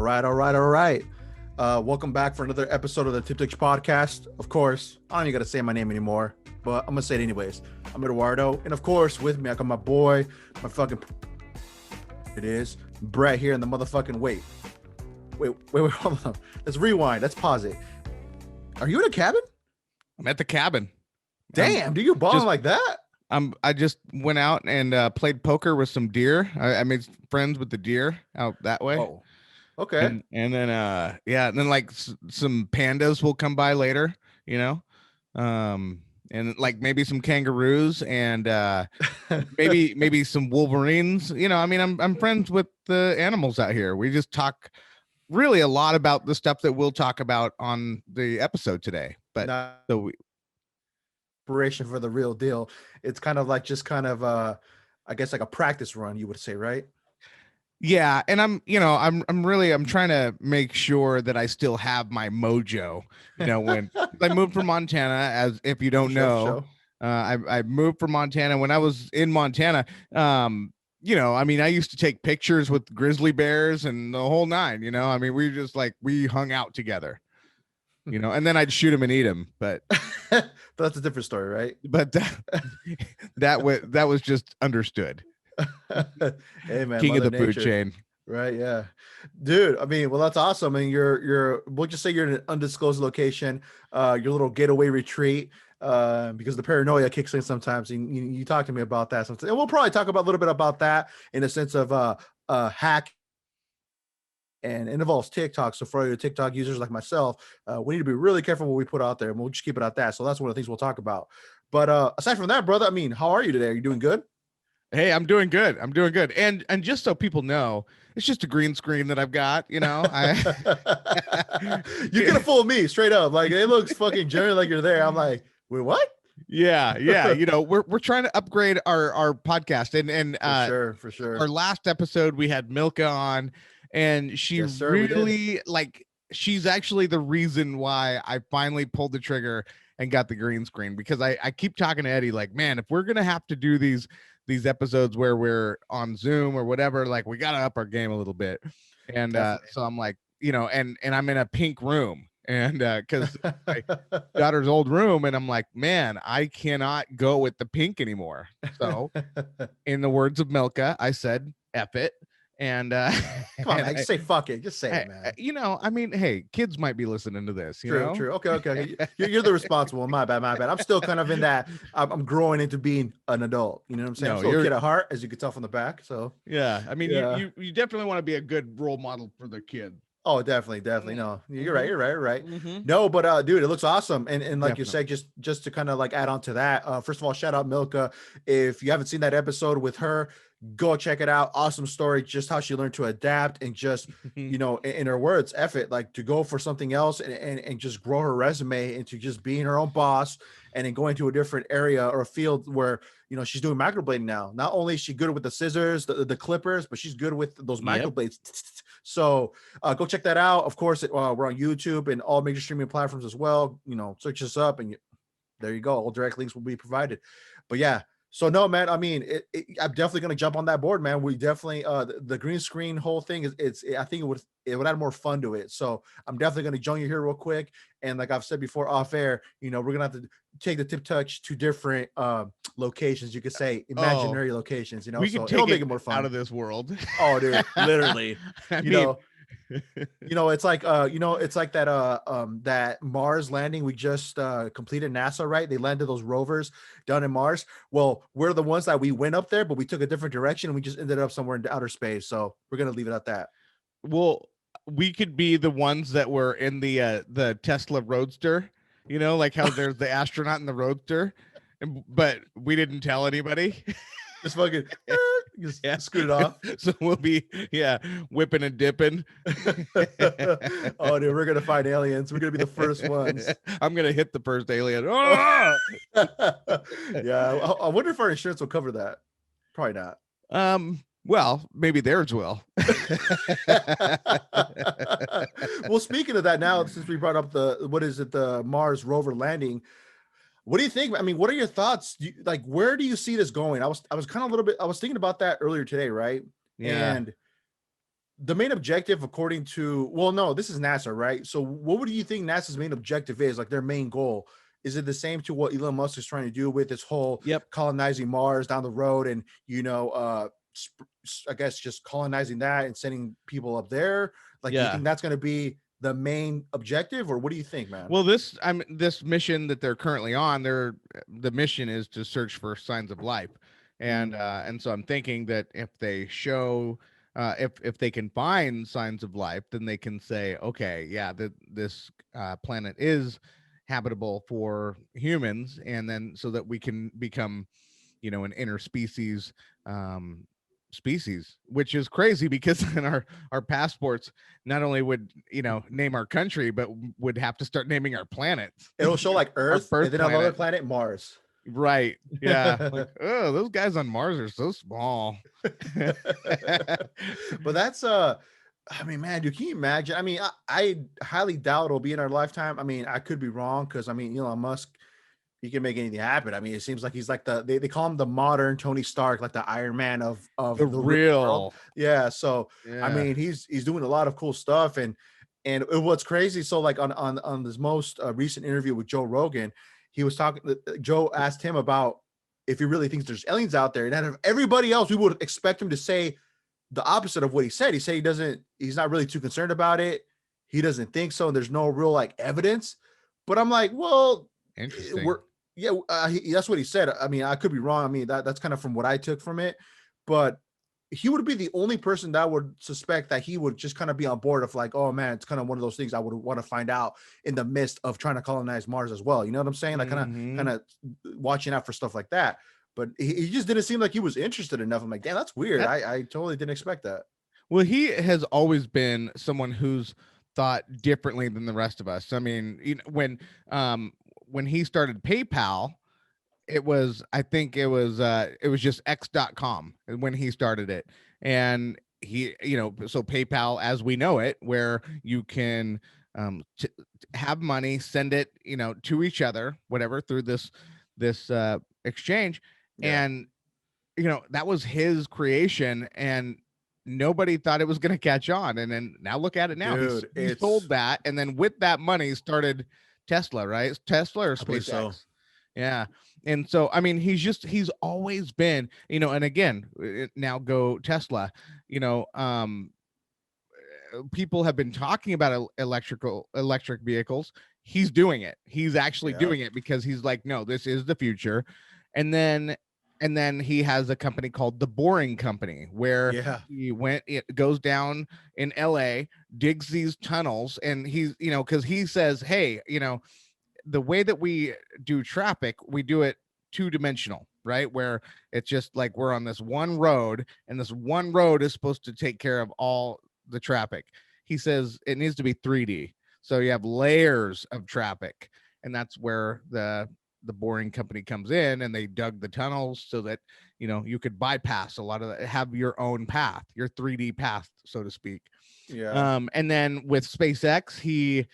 All right. Welcome back for another episode of the Tip Tick podcast. Of course, I don't even got to say my name anymore, but I'm going to say it anyways. I'm Eduardo. And of course, with me, I got my boy, my fucking... It is Brett here in the motherfucking... Wait, hold on. Let's rewind. Let's pause it. Are you in a cabin? I'm at the cabin. Damn, do you balling like that? I just went out and played poker with some deer. I made friends with the deer out that way. Oh, okay. And then and then like some pandas will come by later, and like maybe some kangaroos and maybe some wolverines. I'm friends with the animals out here. We just talk really a lot about the stuff that we'll talk about on the episode today. But Preparation for the real deal. It's kind of like I guess like a practice run, you would say, right? Yeah, and I'm trying to make sure that I still have my mojo. When I moved from Montana, as if you don't know, I moved from Montana. When I was in Montana, I used to take pictures with grizzly bears and the whole nine. We hung out together. And then I'd shoot him and eat him, but that's a different story, right? But that was just understood. Hey man, king Mother of the Nature. Food chain, right? Yeah, dude. Well, that's awesome. And we'll just say you're in an undisclosed location, your little getaway retreat, because the paranoia kicks in sometimes. And you talk to me about that sometimes, and we'll probably talk about a little bit about that in a sense of hack. And it involves TikTok. So for your TikTok users like myself, we need to be really careful what we put out there, and we'll just keep it at that. So that's one of the things we'll talk about. But aside from that, brother, how are you today? Are you doing good? Hey, I'm doing good. And just so people know, it's just a green screen that I've got, You get a full me straight up. Like it looks fucking generally like you're there. I'm like, wait, what? Yeah. We're trying to upgrade our podcast. And for sure. Our last episode we had Milka on, and she really she's actually the reason why I finally pulled the trigger and got the green screen, because I keep talking to Eddie like, man, if we're gonna have to do these episodes where we're on Zoom or whatever, like we gotta up our game a little bit. And so I'm like, and I'm in a pink room, and because my daughter's old room, and I'm like, man, I cannot go with the pink anymore. So in the words of Milka, I said F it. And come on, man, just say fuck it. Just say it, man. Hey, kids might be listening to this. True. Okay. You're the responsible. My bad. I'm still kind of in that. I'm growing into being an adult. You know what I'm saying? I'm still a kid at heart, as you can tell from the back. So yeah, you definitely want to be a good role model for the kid. Oh, definitely. No, you're right. Mm-hmm. No, but dude, it looks awesome. And like definitely. You said, just to kind of like add on to that. First of all, shout out Milka. If you haven't seen that episode with her, go check it out. Awesome story. Just how she learned to adapt and just, in her words, F it, like to go for something else and just grow her resume into just being her own boss, and then going to a different area or a field where, she's doing microblading now. Not only is she good with the scissors, the clippers, but she's good with those microblades. So go check that out. Of course, we're on YouTube and all major streaming platforms as well. Search us up and there you go. All direct links will be provided. But yeah. So no, man, I'm definitely going to jump on that board, man. We definitely, the green screen whole thing I think it would add more fun to it. So I'm definitely going to join you here real quick. And like I've said before off air, we're going to have to take the Tip Touch to different locations. You could say imaginary locations, we can take it more fun out of this world. Oh, dude, literally, it's like that Mars landing we just completed, NASA, right? They landed those rovers down in Mars. Well, we're the ones that we went up there, but we took a different direction and we just ended up somewhere in outer space. So we're gonna leave it at that. Well, we could be the ones that were in the Tesla Roadster, like how there's the astronaut in the Roadster, but we didn't tell anybody. Just fucking scoot it off. So we'll be whipping and dipping. Oh, dude, we're gonna find aliens. We're gonna be the first ones. I'm gonna hit the first alien. Oh! Yeah, I wonder if our insurance will cover that. Probably not. Well, maybe theirs will. Well, speaking of that, now since we brought up the Mars rover landing, what do you think? What are your thoughts? Where do you see this going? I was kind of I was thinking about that earlier today, right? Yeah. And the main objective, according to, well, no, this is NASA, right? So what would you think NASA's main objective is, like their main goal? Is it the same to what Elon Musk is trying to do with this whole colonizing Mars down the road, and I guess just colonizing that and sending people up there? Like, do you think that's going to be the main objective, or what do you think, man? Well, this mission that they're currently on, the mission is to search for signs of life, and so I'm thinking that if they show, if they can find signs of life, then they can say, okay, yeah, that this planet is habitable for humans, and then so that we can become, an interspecies species, which is crazy because in our passports not only would name our country, but would have to start naming our planets. It'll show like Earth and then another planet, Mars. Right. Yeah. Like, oh, those guys on Mars are so small. But that's I mean, man, dude, can you imagine? I mean, I highly doubt it'll be in our lifetime. I mean, I could be wrong, because I mean, Elon Musk, he can make anything happen. I mean, it seems like he's like they call him the modern Tony Stark, like the Iron Man of the real world. Yeah. So I mean, he's doing a lot of cool stuff, and what's crazy. So like on this most recent interview with Joe Rogan, he was talking. Joe asked him about if he really thinks there's aliens out there, and out of everybody else, we would expect him to say the opposite of what he said. He said he's not really too concerned about it. He doesn't think so, and there's no real like evidence. But I'm like, well, interesting. That's what he said. I mean, I could be wrong. I mean, that's kind of from what I took from it, but he would be the only person that would suspect that he would just kind of be on board of like, oh man, it's kind of one of those things I would want to find out in the midst of trying to colonize Mars as well. You know what I'm saying? Like kind of watching out for stuff like that. But he just didn't seem like he was interested enough. I'm like, damn, that's weird. I totally didn't expect that. Well, he has always been someone who's thought differently than the rest of us. I mean, when he started PayPal, I think it was just x.com when he started it. And he, so PayPal as we know it, where you can have money, send it, to each other, whatever, through this exchange. Yeah. And, that was his creation, and nobody thought it was going to catch on. And then now look at it now. Dude, he sold that. And then with that money started Tesla, right? Tesla or SpaceX. So. Yeah. And so, I mean, he's always been, and again, now go Tesla, people have been talking about electric vehicles. He's doing it. He's actually doing it because he's like, no, this is the future. And then he has a company called the Boring Company, where it goes down in LA, digs these tunnels, and he's, because he says, hey, the way that we do traffic, we do it two-dimensional, right? Where it's just like we're on this one road, and this one road is supposed to take care of all the traffic. He says it needs to be 3D. So you have layers of traffic, and that's where the Boring Company comes in, and they dug the tunnels so that you could bypass a lot of that, have your own path, your 3D path, so to speak. And then with SpaceX, he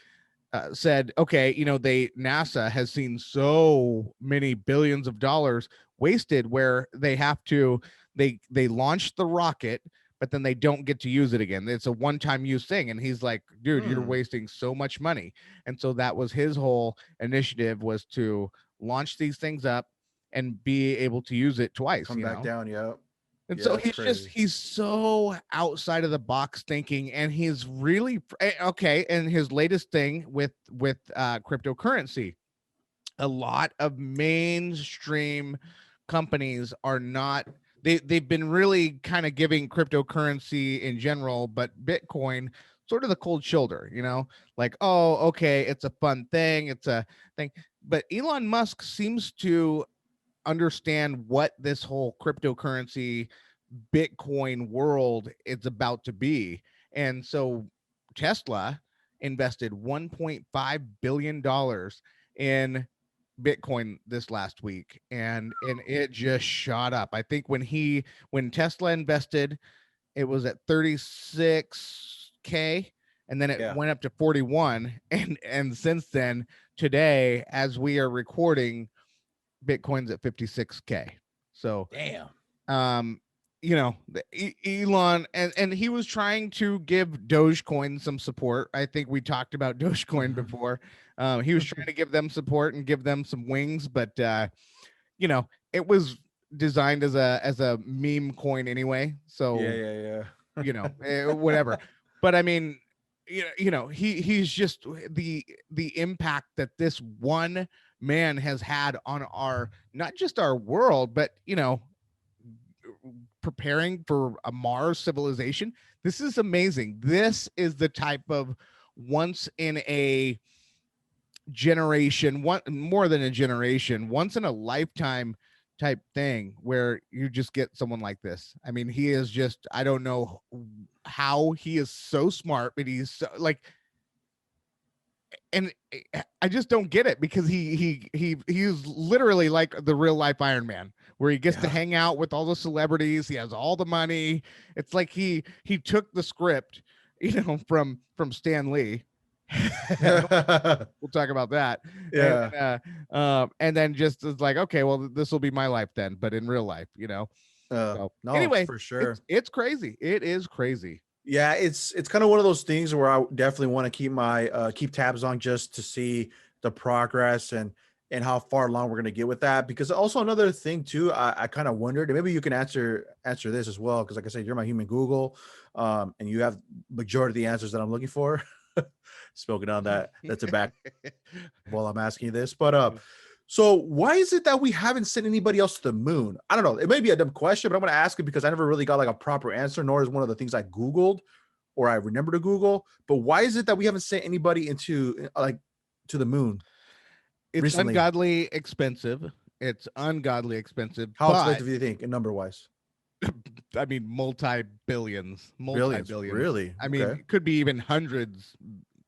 said, okay, NASA has seen so many billions of dollars wasted where they have to, they launch the rocket, but then they don't get to use it again. It's a one-time use thing. And he's like, dude, you're wasting so much money. And so that was his whole initiative, was to launch these things up and be able to use it twice. Come back down. Yeah. And so he's so outside of the box thinking, and he's really okay. And his latest thing with cryptocurrency, a lot of mainstream companies are not, they've been really kind of giving cryptocurrency in general, but Bitcoin sort of the cold shoulder, like, oh, okay, it's a fun thing, it's a thing. But Elon Musk seems to understand what this whole cryptocurrency Bitcoin world is about to be. And so Tesla invested $1.5 billion in Bitcoin this last week, and it just shot up. I think when Tesla invested, it was at 36K, and then it went up to 41, and since then, today, as we are recording, Bitcoin's at 56K. So damn. Elon, and he was trying to give Dogecoin some support. I think we talked about Dogecoin before. He was trying to give them support and give them some wings, but it was designed as a meme coin anyway. So whatever. But I mean, he's just the impact that this one man has had on our, not just our world, but preparing for a Mars civilization. This is amazing. This is the type of once in a generation, one more than a generation, once in a lifetime type thing where you just get someone like this. I mean, he is just, I don't know how he is so smart, but he's so, like, and I just don't get it, because he's literally like the real life Iron Man, where he gets to hang out with all the celebrities. He has all the money. It's like he took the script, from Stan Lee. We'll talk about that. And then just is like, okay, well, this will be my life then, but in real life, So, no, anyway, for sure, it's crazy. It is crazy. Yeah, it's kind of one of those things where I definitely want to keep my keep tabs on, just to see the progress and how far along we're gonna get with that. Because also another thing too, I kind of wondered, and maybe you can answer this as well, because like I said, you're my human Google, and you have majority of the answers that I'm looking for. Smoking on that's a back while I'm asking you this, but so why is it that we haven't sent anybody else to the moon? I don't know. It may be a dumb question, but I'm going to ask it because I never really got like a proper answer, nor is one of the things I Googled or I remember to Google. But why is it that we haven't sent anybody into to the moon? It's recently? Ungodly expensive. It's ungodly expensive. How expensive do you think, in number wise? I mean, multi-billions. Really? I mean, it could be even hundreds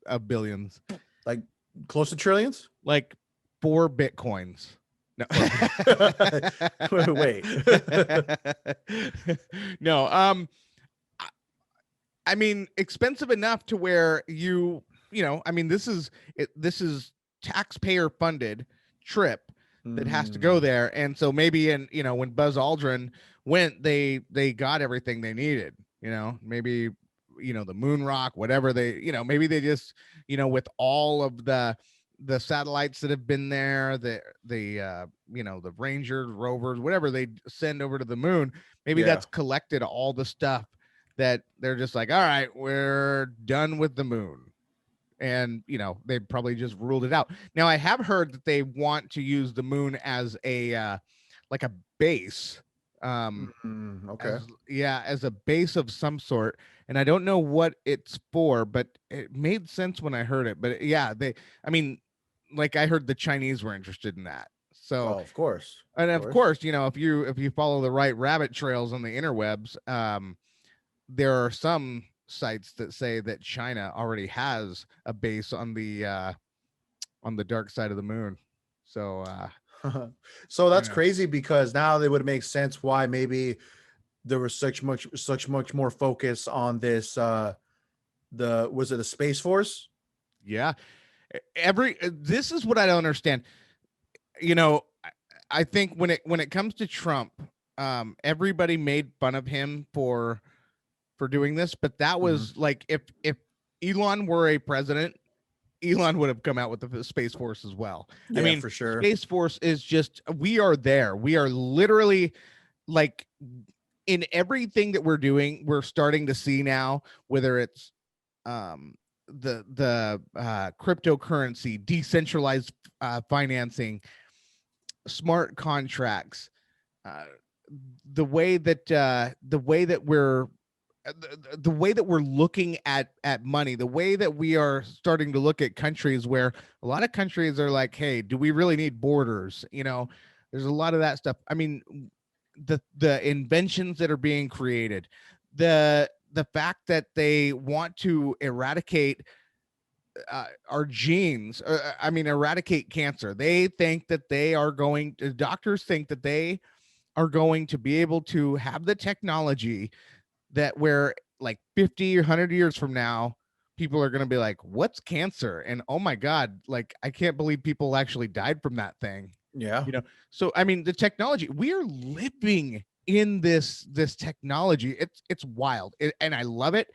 of billions. Like close to trillions? Like 4 Bitcoins. No. Wait. No. I mean, expensive enough to where I mean, this is taxpayer funded trip that has to go there. And so maybe when Buzz Aldrin went, they got everything they needed, maybe, the moon rock, whatever maybe they just, with all of the satellites that have been there, the Rangers, rovers, whatever they send over to the moon, maybe that's collected all the stuff that they're just like, all right, we're done with the moon. And, they probably just ruled it out. Now, I have heard that they want to use the moon as a, like a base. Okay. As a base of some sort. And I don't know what it's for, but it made sense when I heard it. But like I heard the Chinese were interested in that. So of course. Of course, if you follow the right rabbit trails on the interwebs, there are some sites that say that China already has a base on the dark side of the moon. So so that's crazy, because now they would make sense why maybe there was such much more focus on this was it the Space Force? Yeah. This is what I don't understand. I think when it comes to Trump, everybody made fun of him for doing this, but that was like, if Elon were a president, Elon would have come out with the Space Force as well. Yeah, I mean, for sure. Space Force is just, we are there. We are literally, like, in everything that we're doing, we're starting to see now, whether it's the cryptocurrency, decentralized financing, smart contracts, the way that we're looking at money, the way that we are starting to look at countries, where a lot of countries are like, hey, do we really need borders? There's a lot of that stuff. I mean, the inventions that are being created, the fact that they want to eradicate our genes, eradicate cancer. They think that doctors think that they are going to be able to have the technology that where, like, 50 or 100 years from now, people are going to be like, what's cancer? And oh my God, like, I can't believe people actually died from that thing. Yeah. So, I mean, the technology, we are living in this technology. It's wild, and I love it.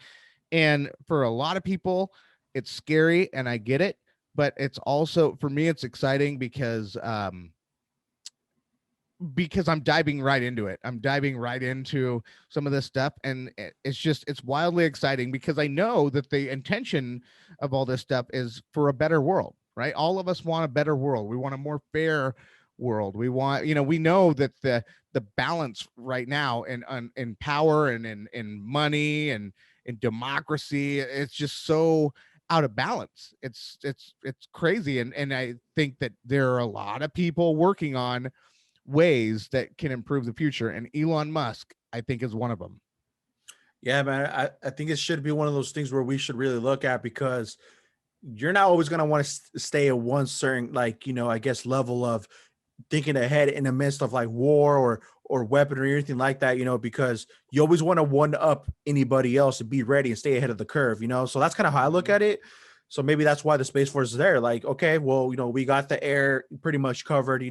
And for a lot of people, it's scary, and I get it. But it's also, for me, it's exciting because I'm diving right into it. I'm diving right into some of this stuff, and it's wildly exciting because I know that the intention of all this stuff is for a better world, right? All of us want a better world. We want a more fair world. We want, we know that the balance right now in power and in money and in democracy, it's just so out of balance. It's crazy, and I think that there are a lot of people working on ways that can improve the future, and Elon Musk, I think, is one of them. Yeah, man, I think it should be one of those things where we should really look at, because you're not always going to want to stay at one certain, like, I guess, level of thinking ahead in the midst of like war or weaponry or anything like that, because you always want to one up anybody else and be ready and stay ahead of the curve, so that's kind of how I look at it. So maybe that's why the Space Force is there. Like, okay, well, we got the air pretty much covered,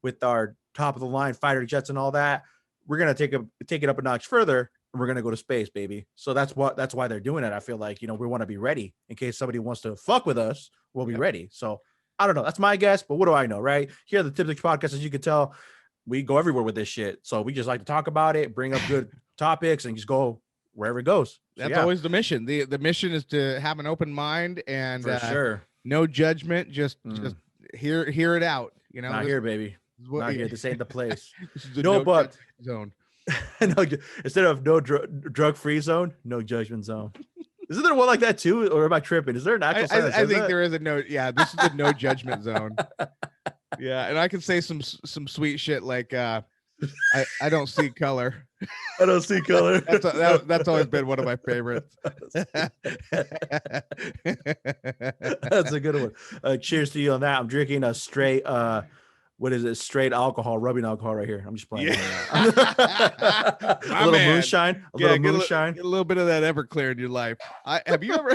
with our top of the line fighter jets and all that. We're gonna take it up a notch further, and we're gonna go to space, baby. So that's why they're doing it. I feel like, we want to be ready in case somebody wants to fuck with us. We'll be ready. So I don't know. That's my guess, but what do I know, right? Here at the Tipsy Podcast, as you can tell, we go everywhere with this shit. So we just like to talk about it, bring up good topics, and just go wherever it goes. So, that's always the mission. The mission is to have an open mind and for sure, no judgment. Just hear it out. Not here, baby. Not here. This ain't the place. This is the no but zone. No, instead of no drug free zone, no judgment zone. Isn't there one like that too, or am I tripping? Is there an actual sign? I think there is a no. Yeah, this is the no judgment zone. Yeah, and I can say some sweet shit like I don't see color. I don't see color. That's always been one of my favorites. That's a good one. Cheers to you on that. I'm drinking a straight what is it? Straight alcohol, rubbing alcohol right here. I'm just playing. Yeah. a little moonshine. Moonshine. Get a little bit of that Everclear in your life. Have you ever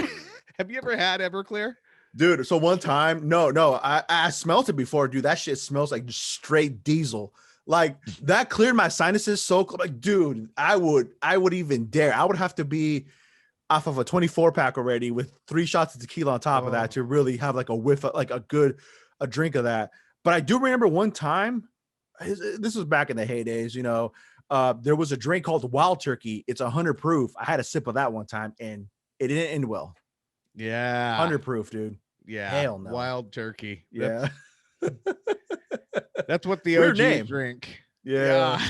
had Everclear? Dude, so one time, no, I smelt it before, dude. That shit smells like straight diesel. Like, that cleared my sinuses so like, dude, I would even dare. I would have to be off of a 24 pack already with 3 shots of tequila on top of that to really have like a whiff of, like a drink of that. But I do remember one time, this was back in the heydays, there was a drink called Wild Turkey. It's 100 proof. I had a sip of that one time and it didn't end well. Yeah. 100 proof, dude. Yeah. Hell no. Wild Turkey. Yeah. That's what the OGs drink. Yeah.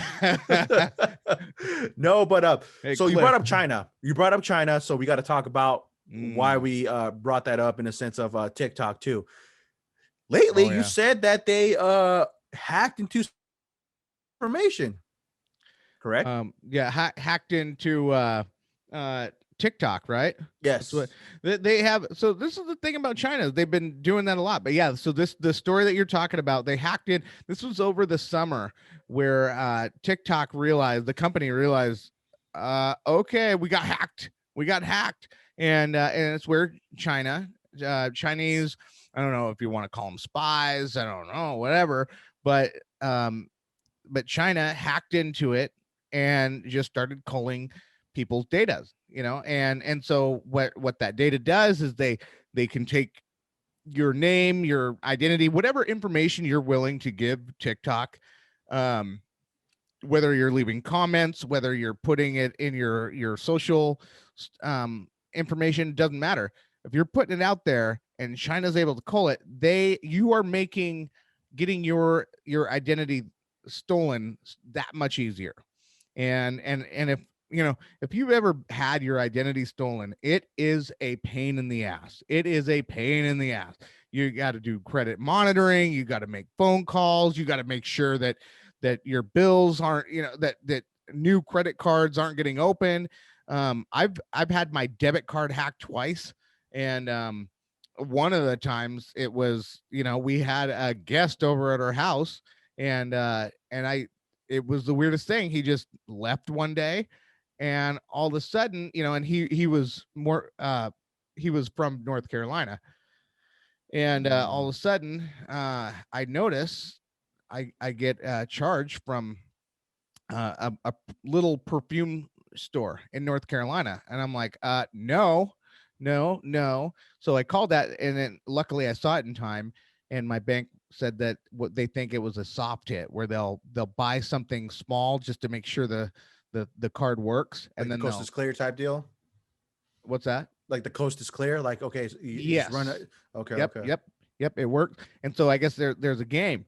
No, but hey, so Cliff. You brought up China. So we got to talk about why we brought that up in the sense of TikTok too. Lately, you said that they hacked into information. Correct? Hacked into TikTok, right? Yes. What they have. So this is the thing about China. They've been doing that a lot. But yeah, so the story that you're talking about, they hacked in. This was over the summer where TikTok the company realized, okay, we got hacked. And it's where Chinese, I don't know if you want to call them spies, I don't know, whatever, but China hacked into it and just started culling people's data, and so what that data does is they can take your name, your identity, whatever information you're willing to give TikTok, whether you're leaving comments, whether you're putting it in your social information, doesn't matter. If you're putting it out there and China's able to cull it, you are getting your identity stolen that much easier. And if you've ever had your identity stolen, it is a pain in the ass. You got to do credit monitoring. You got to make phone calls. You got to make sure that your bills aren't, that new credit cards aren't getting open. I've had my debit card hacked twice. And one of the times it was, we had a guest over at our house, and it was the weirdest thing. He just left one day, and all of a sudden, and he was from North Carolina, and all of a sudden, I notice I get charged from a little perfume store in North Carolina. And I'm like, no, no, no. So I called that, and then luckily I saw it in time, and my bank said that what they think it was a soft hit, where they'll buy something small just to make sure the card works, and Like the then coast they'll, is clear type deal. what's that? Like the coast is clear. Like, okay, so you just run Yes. it. Okay, Yep, okay. yep, yep. It worked, and so I guess there's a game.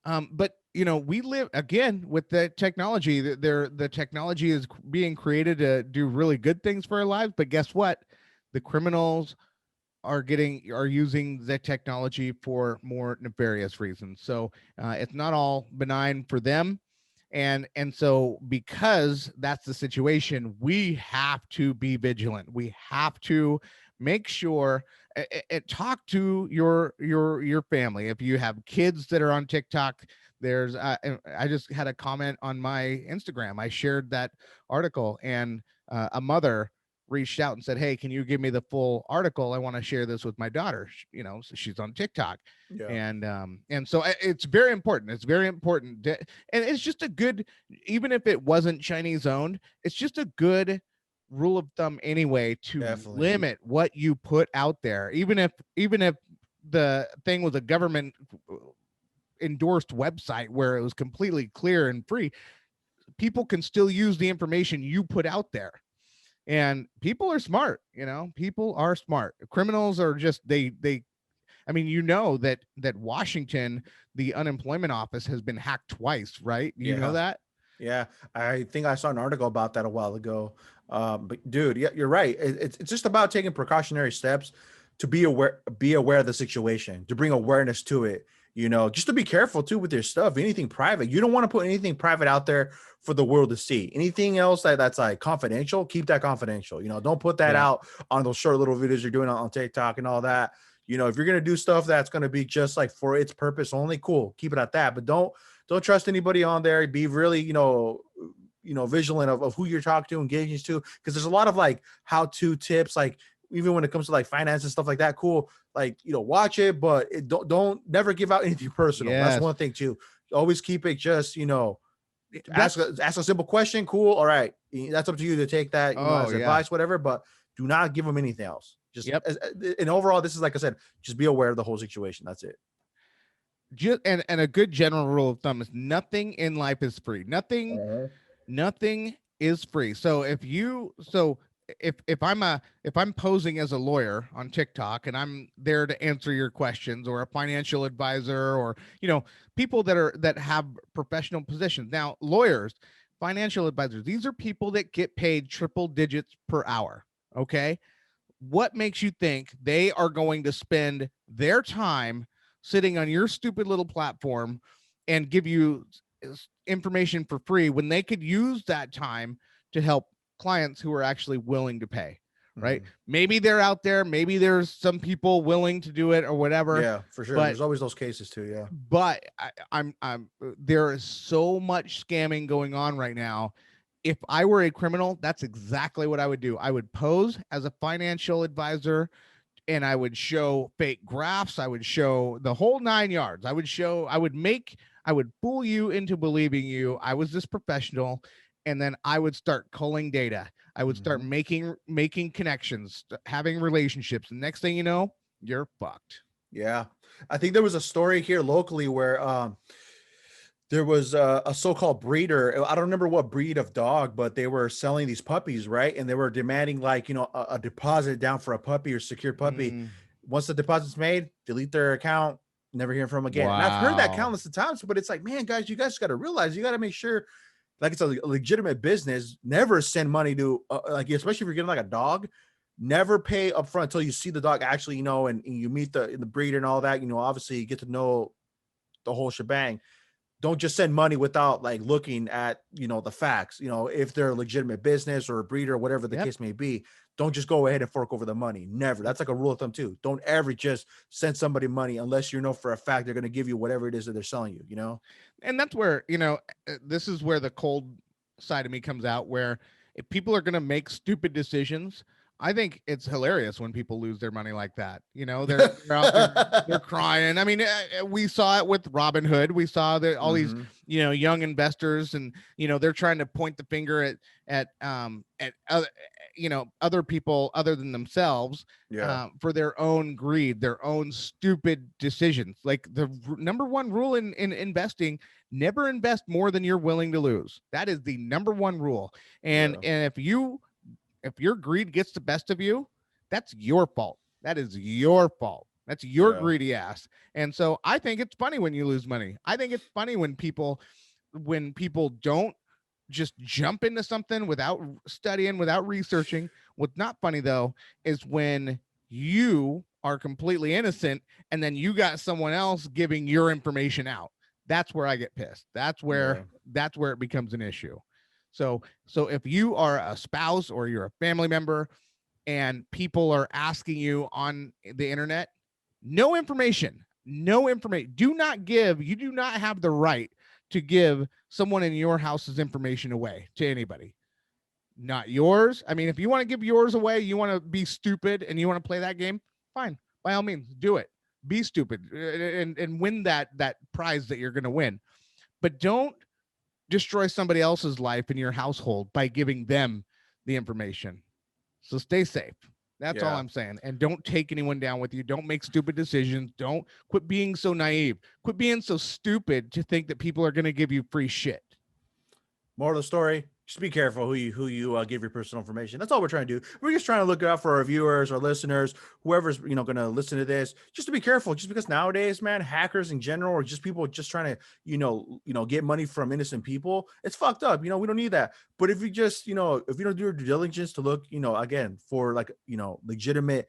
But we live again with the technology. The technology is being created to do really good things for our lives. But guess what? The criminals are using the technology for more nefarious reasons. So it's not all benign for them. And so because that's the situation, we have to be vigilant. We have to make sure talk to your family. If you have kids that are on TikTok, there's I just had a comment on my Instagram. I shared that article, and a mother reached out and said, "Hey, can you give me the full article? I want to share this with my daughter. So she's on TikTok." Yeah. And so it's very important. It's very important, and it's just a good, even if it wasn't Chinese owned, it's just a good rule of thumb anyway to Definitely. limit what you put out there, even if the thing was a government endorsed website where it was completely clear and free. People can still use the information you put out there, and people are smart. People are smart. Criminals are just, they I mean, that Washington, the unemployment office, has been hacked twice, right? You know Yeah. that? Yeah, I think I saw an article about that a while ago. But dude, yeah, you're right. It's just about taking precautionary steps to be aware of the situation, to bring awareness to it. Just to be careful too with your stuff. Anything private, you don't want to put anything private out there for the world to see. Anything else that's like confidential, keep that confidential. Don't put that Yeah. out on those short little videos you're doing on TikTok and all that. If you're gonna do stuff that's gonna be just like for its purpose only, cool, keep it at that. But don't trust anybody on there. Be really, vigilant of who you're talking to, engaging to, because there's a lot of like how-to tips, like even when it comes to like finance and stuff like that. Cool, like watch it, but don't never give out anything personal. That's Yes. one thing too. Always keep it just ask That's ask a simple question. Cool, all right, that's up to you to take that Oh as yeah. advice, whatever. But do not give them anything else. Just Yep. and overall, this is like I said, just be aware of the whole situation. That's it. Just and a good general rule of thumb is nothing in life is free. Nothing is free. So if I'm posing as a lawyer on TikTok and I'm there to answer your questions, or a financial advisor, or people that have professional positions. Now, lawyers, financial advisors, these are people that get paid triple digits per hour. Okay? What makes you think they are going to spend their time sitting on your stupid little platform and give you information for free when they could use that time to help clients who are actually willing to pay? Right? Mhm. Maybe they're out there, maybe there's some people willing to do it or whatever, Yeah, for sure. but There's always those cases too. Yeah. I'm there is so much scamming going on right now. If I were a criminal, that's exactly what I would do. I would pose as a financial advisor, and I would show fake graphs. I would show the whole 9 yards. I would fool you into believing I was this professional. And then I would start culling data. I would start Mhm. making connections, having relationships. And next thing you know, you're fucked. Yeah. I think there was a story here locally where there was a so-called breeder. I don't remember what breed of dog, but they were selling these puppies, right? And they were demanding like, a deposit down for a puppy or secured puppy. Mm, Once the deposit's made, delete their account, never hear from them again. And I've heard that wow. countless of times, but it's like, man, guys, you guys got to realize you got to make sure like it's a legitimate business. Never send money to like, especially if you're getting like a dog. Never pay upfront until you see the dog actually, and you meet the breeder and all that. Obviously you get to know the whole shebang. Don't just send money without like looking at the facts. If they're a legitimate business or a breeder or whatever the Yep. case may be. Don't just go ahead and fork over the money. Never. That's like a rule of thumb too. Don't ever just send somebody money unless you know for a fact they're going to give you whatever it is that they're selling you. And that's where this is where the cold side of me comes out, where if people are going to make stupid decisions, I think it's hilarious when people lose their money like that. You know, they're out there, they're crying. I mean, we saw it with Robinhood. We saw that all these, young investors, and they're trying to point the finger at other, other people other than themselves, for their own greed, their own stupid decisions. Like the number one rule in investing: never invest more than you're willing to lose. That is the number one rule. And if your greed gets the best of you, that's your fault. That is your fault. That's your greedy ass. And so I think it's funny when you lose money. I think it's funny when people don't just jump into something without studying, without researching. What's not funny though is when you are completely innocent and then you got someone else giving your information out. That's where I get pissed. That's where it becomes an issue. So if you are a spouse or you're a family member and people are asking you on the internet, no information. Do not give, you do not have the right to give someone in your house's information away to anybody. Not yours. I mean, if you want to give yours away, you want to be stupid and you want to play that game, fine. By all means, do it. Be stupid and win that prize that you're going to win. But don't destroy somebody else's life in your household by giving them the information. So stay safe. That's all I'm saying. And don't take anyone down with you. Don't make stupid decisions. Don't quit being so naive. Quit being so stupid to think that people are going to give you free shit. Moral of the story: just be careful who you give your personal information. That's all we're trying to do. We're just trying to look out for our viewers, our listeners, whoever's going to listen to this. Just to be careful, just because nowadays, man, hackers in general, or just people just trying to get money from innocent people. It's fucked up. We don't need that. But if you just if you don't do your due diligence to look again for legitimate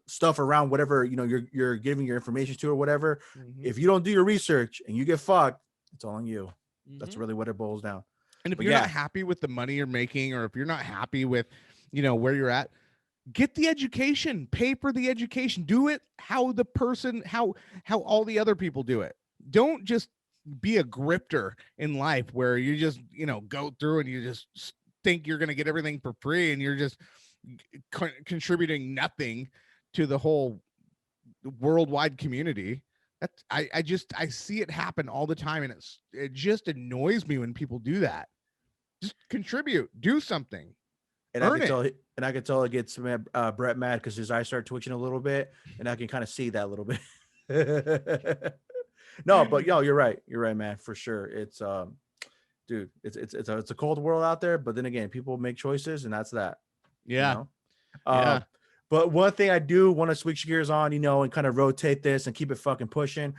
stuff around whatever you're giving your information to or whatever. If you don't do your research and you get fucked, it's all on you. That's really what it boils down. And if you're not happy with the money you're making, or if you're not happy with, where you're at, get the education, pay for the education, do it how all the other people do it. Don't just be a grifter in life where you just, go through and you just think you're going to get everything for free and you're just contributing nothing to the whole worldwide community. I see it happen all the time, and it just annoys me when people do that. Just contribute, do something. And I can tell it gets Brett mad because his eyes start twitching a little bit, and I can kind of see that a little bit. No, but you're right, man, for sure. It's dude, it's a cold world out there, but then again, people make choices, and that's that. Yeah. But one thing I do want to switch gears on, and kind of rotate this and keep it fucking pushing.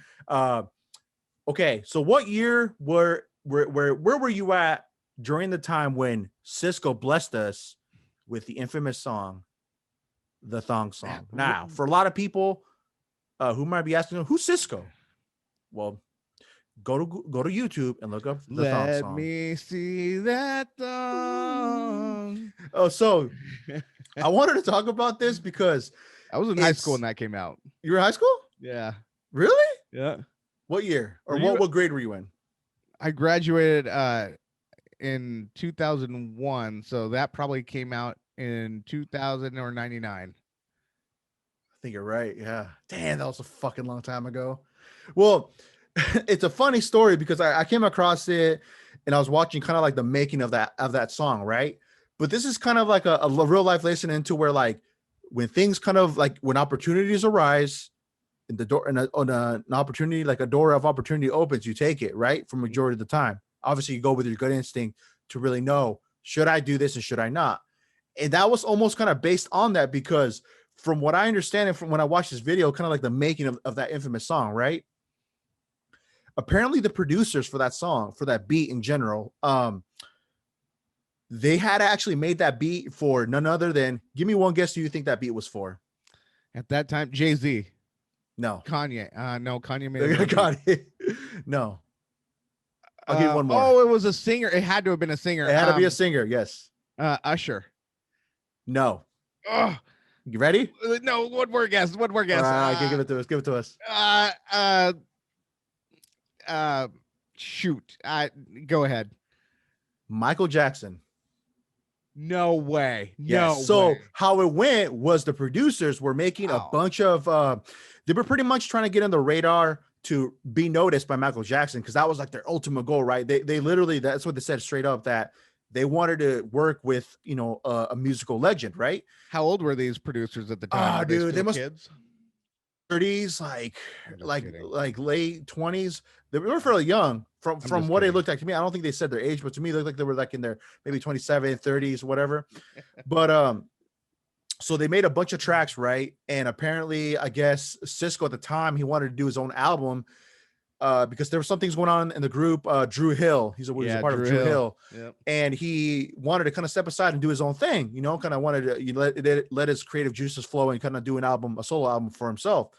Okay, so what year where were you at during the time when Cisco blessed us with the infamous song, the Thong Song? Now, for a lot of people who might be asking, who's Cisco? Well, go to YouTube and look up the Thong Song. Let me see that thong. Oh, so I wanted to talk about this because I was in high school when that came out. You were in high school? Yeah. Really? Yeah. What year? Or what grade were you in? I graduated in 2001, so that probably came out in 2000 or 99. I think you're right. Yeah. Damn, that was a fucking long time ago. Well, it's a funny story because I came across it and I was watching kind of like the making of that song, right? But this is kind of like a real life lesson into where, like, when things kind of like when opportunities arise in the door and an opportunity, like a door of opportunity opens, you take it, right? For majority of the time. Obviously you go with your gut instinct to really know, should I do this and should I not? And that was almost kind of based on that, because from what I understand and from when I watched this video, kind of like the making of that infamous song, right? Apparently the producers for that song, for that beat in general, they had actually made that beat for none other than, give me one guess who you think that beat was for. At that time, Jay-Z. No. Kanye. No, Kanye made it. Kanye. No. I'll give you one more. Oh, it was a singer. It had to have been a singer. It had to be a singer, yes. Usher. No. You ready? No, one more guess. One more guess. Give it to us. Give it to us. Shoot. Go ahead. Michael Jackson. No way. Yes. No So way. how it went was the producers were making a bunch of they were pretty much trying to get on the radar to be noticed by Michael Jackson, because that was like their ultimate goal, right? They literally, that's what they said straight up, that they wanted to work with, you know, a musical legend, right? How old were these producers at the time? Were Dude, they they must kids? 30s, like late 20s. They were fairly young from what it looked like to me. I don't think they said their age, but to me it looked like they were like in their maybe 27, 30s, whatever. But so they made a bunch of tracks, right? And apparently, I guess Cisco at the time, he wanted to do his own album because there were some things going on in the group. Drew Hill, he's a part of Drew Hill. Yep. And he wanted to kind of step aside and do his own thing, you know, kind of wanted to let his creative juices flow and kind of do a solo album for himself.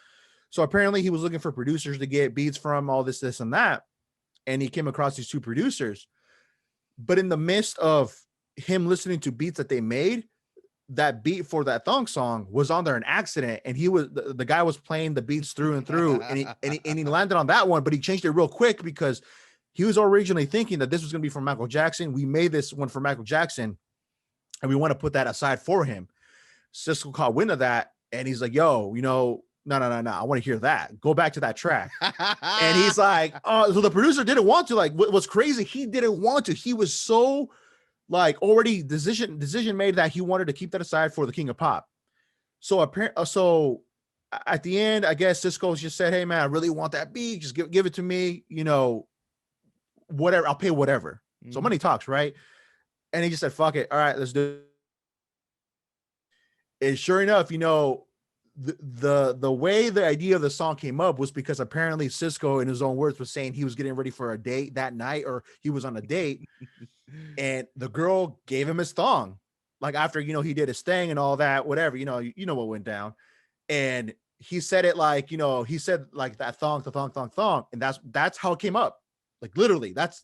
So apparently he was looking for producers to get beats from, all this and that. And he came across these two producers. But in the midst of him listening to beats that they made, that beat for that thong song was on there an accident, and he was the guy was playing the beats through and through, and he landed on that one, but he changed it real quick because he was originally thinking that this was going to be from Michael Jackson. We made this one for Michael Jackson, and we want to put that aside for him. Cisco caught wind of that, and he's like, "Yo, you know, no, I want to hear that. Go back to that track." And he's like, "Oh," so the producer didn't want to. Like, what's crazy? He didn't want to. He was so like already decision made that he wanted to keep that aside for the King of Pop. So apparently, so at the end, I guess Cisco just said, "Hey man, I really want that beat. Just give it to me. You know, whatever. I'll pay whatever." So money talks, right? And he just said, "Fuck it. All right, let's do it." And sure enough, you know, the way the idea of the song came up was because apparently Cisco, in his own words, was saying he was getting ready for a date that night, or he was on a date. And the girl gave him his thong, like after, you know, he did his thing and all that, whatever, you know what went down. And he said it like, you know, he said like that thong, and that's how it came up. Like literally, that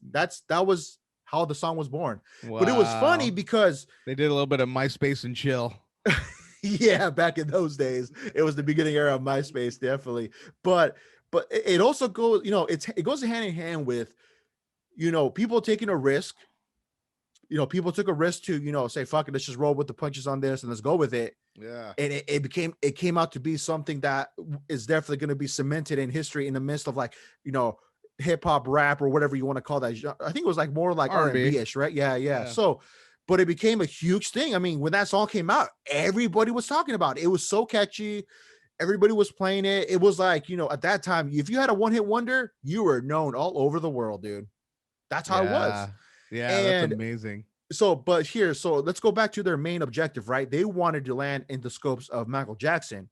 was how the song was born. Wow. But it was funny because they did a little bit of MySpace and chill. Yeah, back in those days, it was the beginning era of MySpace, definitely. But it also goes, you know, it goes hand in hand with, you know, people taking a risk. You know, people took a risk to, you know, say, fuck it, let's just roll with the punches on this and let's go with it. Yeah. And it came out to be something that is definitely going to be cemented in history in the midst of, like, you know, hip hop, rap, or whatever you want to call that. I think it was like more like R&B-ish, right? Yeah. So, but it became a huge thing. I mean, when that song came out, everybody was talking about it. It was so catchy. Everybody was playing it. It was like, you know, at that time, if you had a one-hit wonder, you were known all over the world, dude. That's how it was. Yeah, and that's amazing. So let's go back to their main objective, right? They wanted to land in the scopes of Michael Jackson.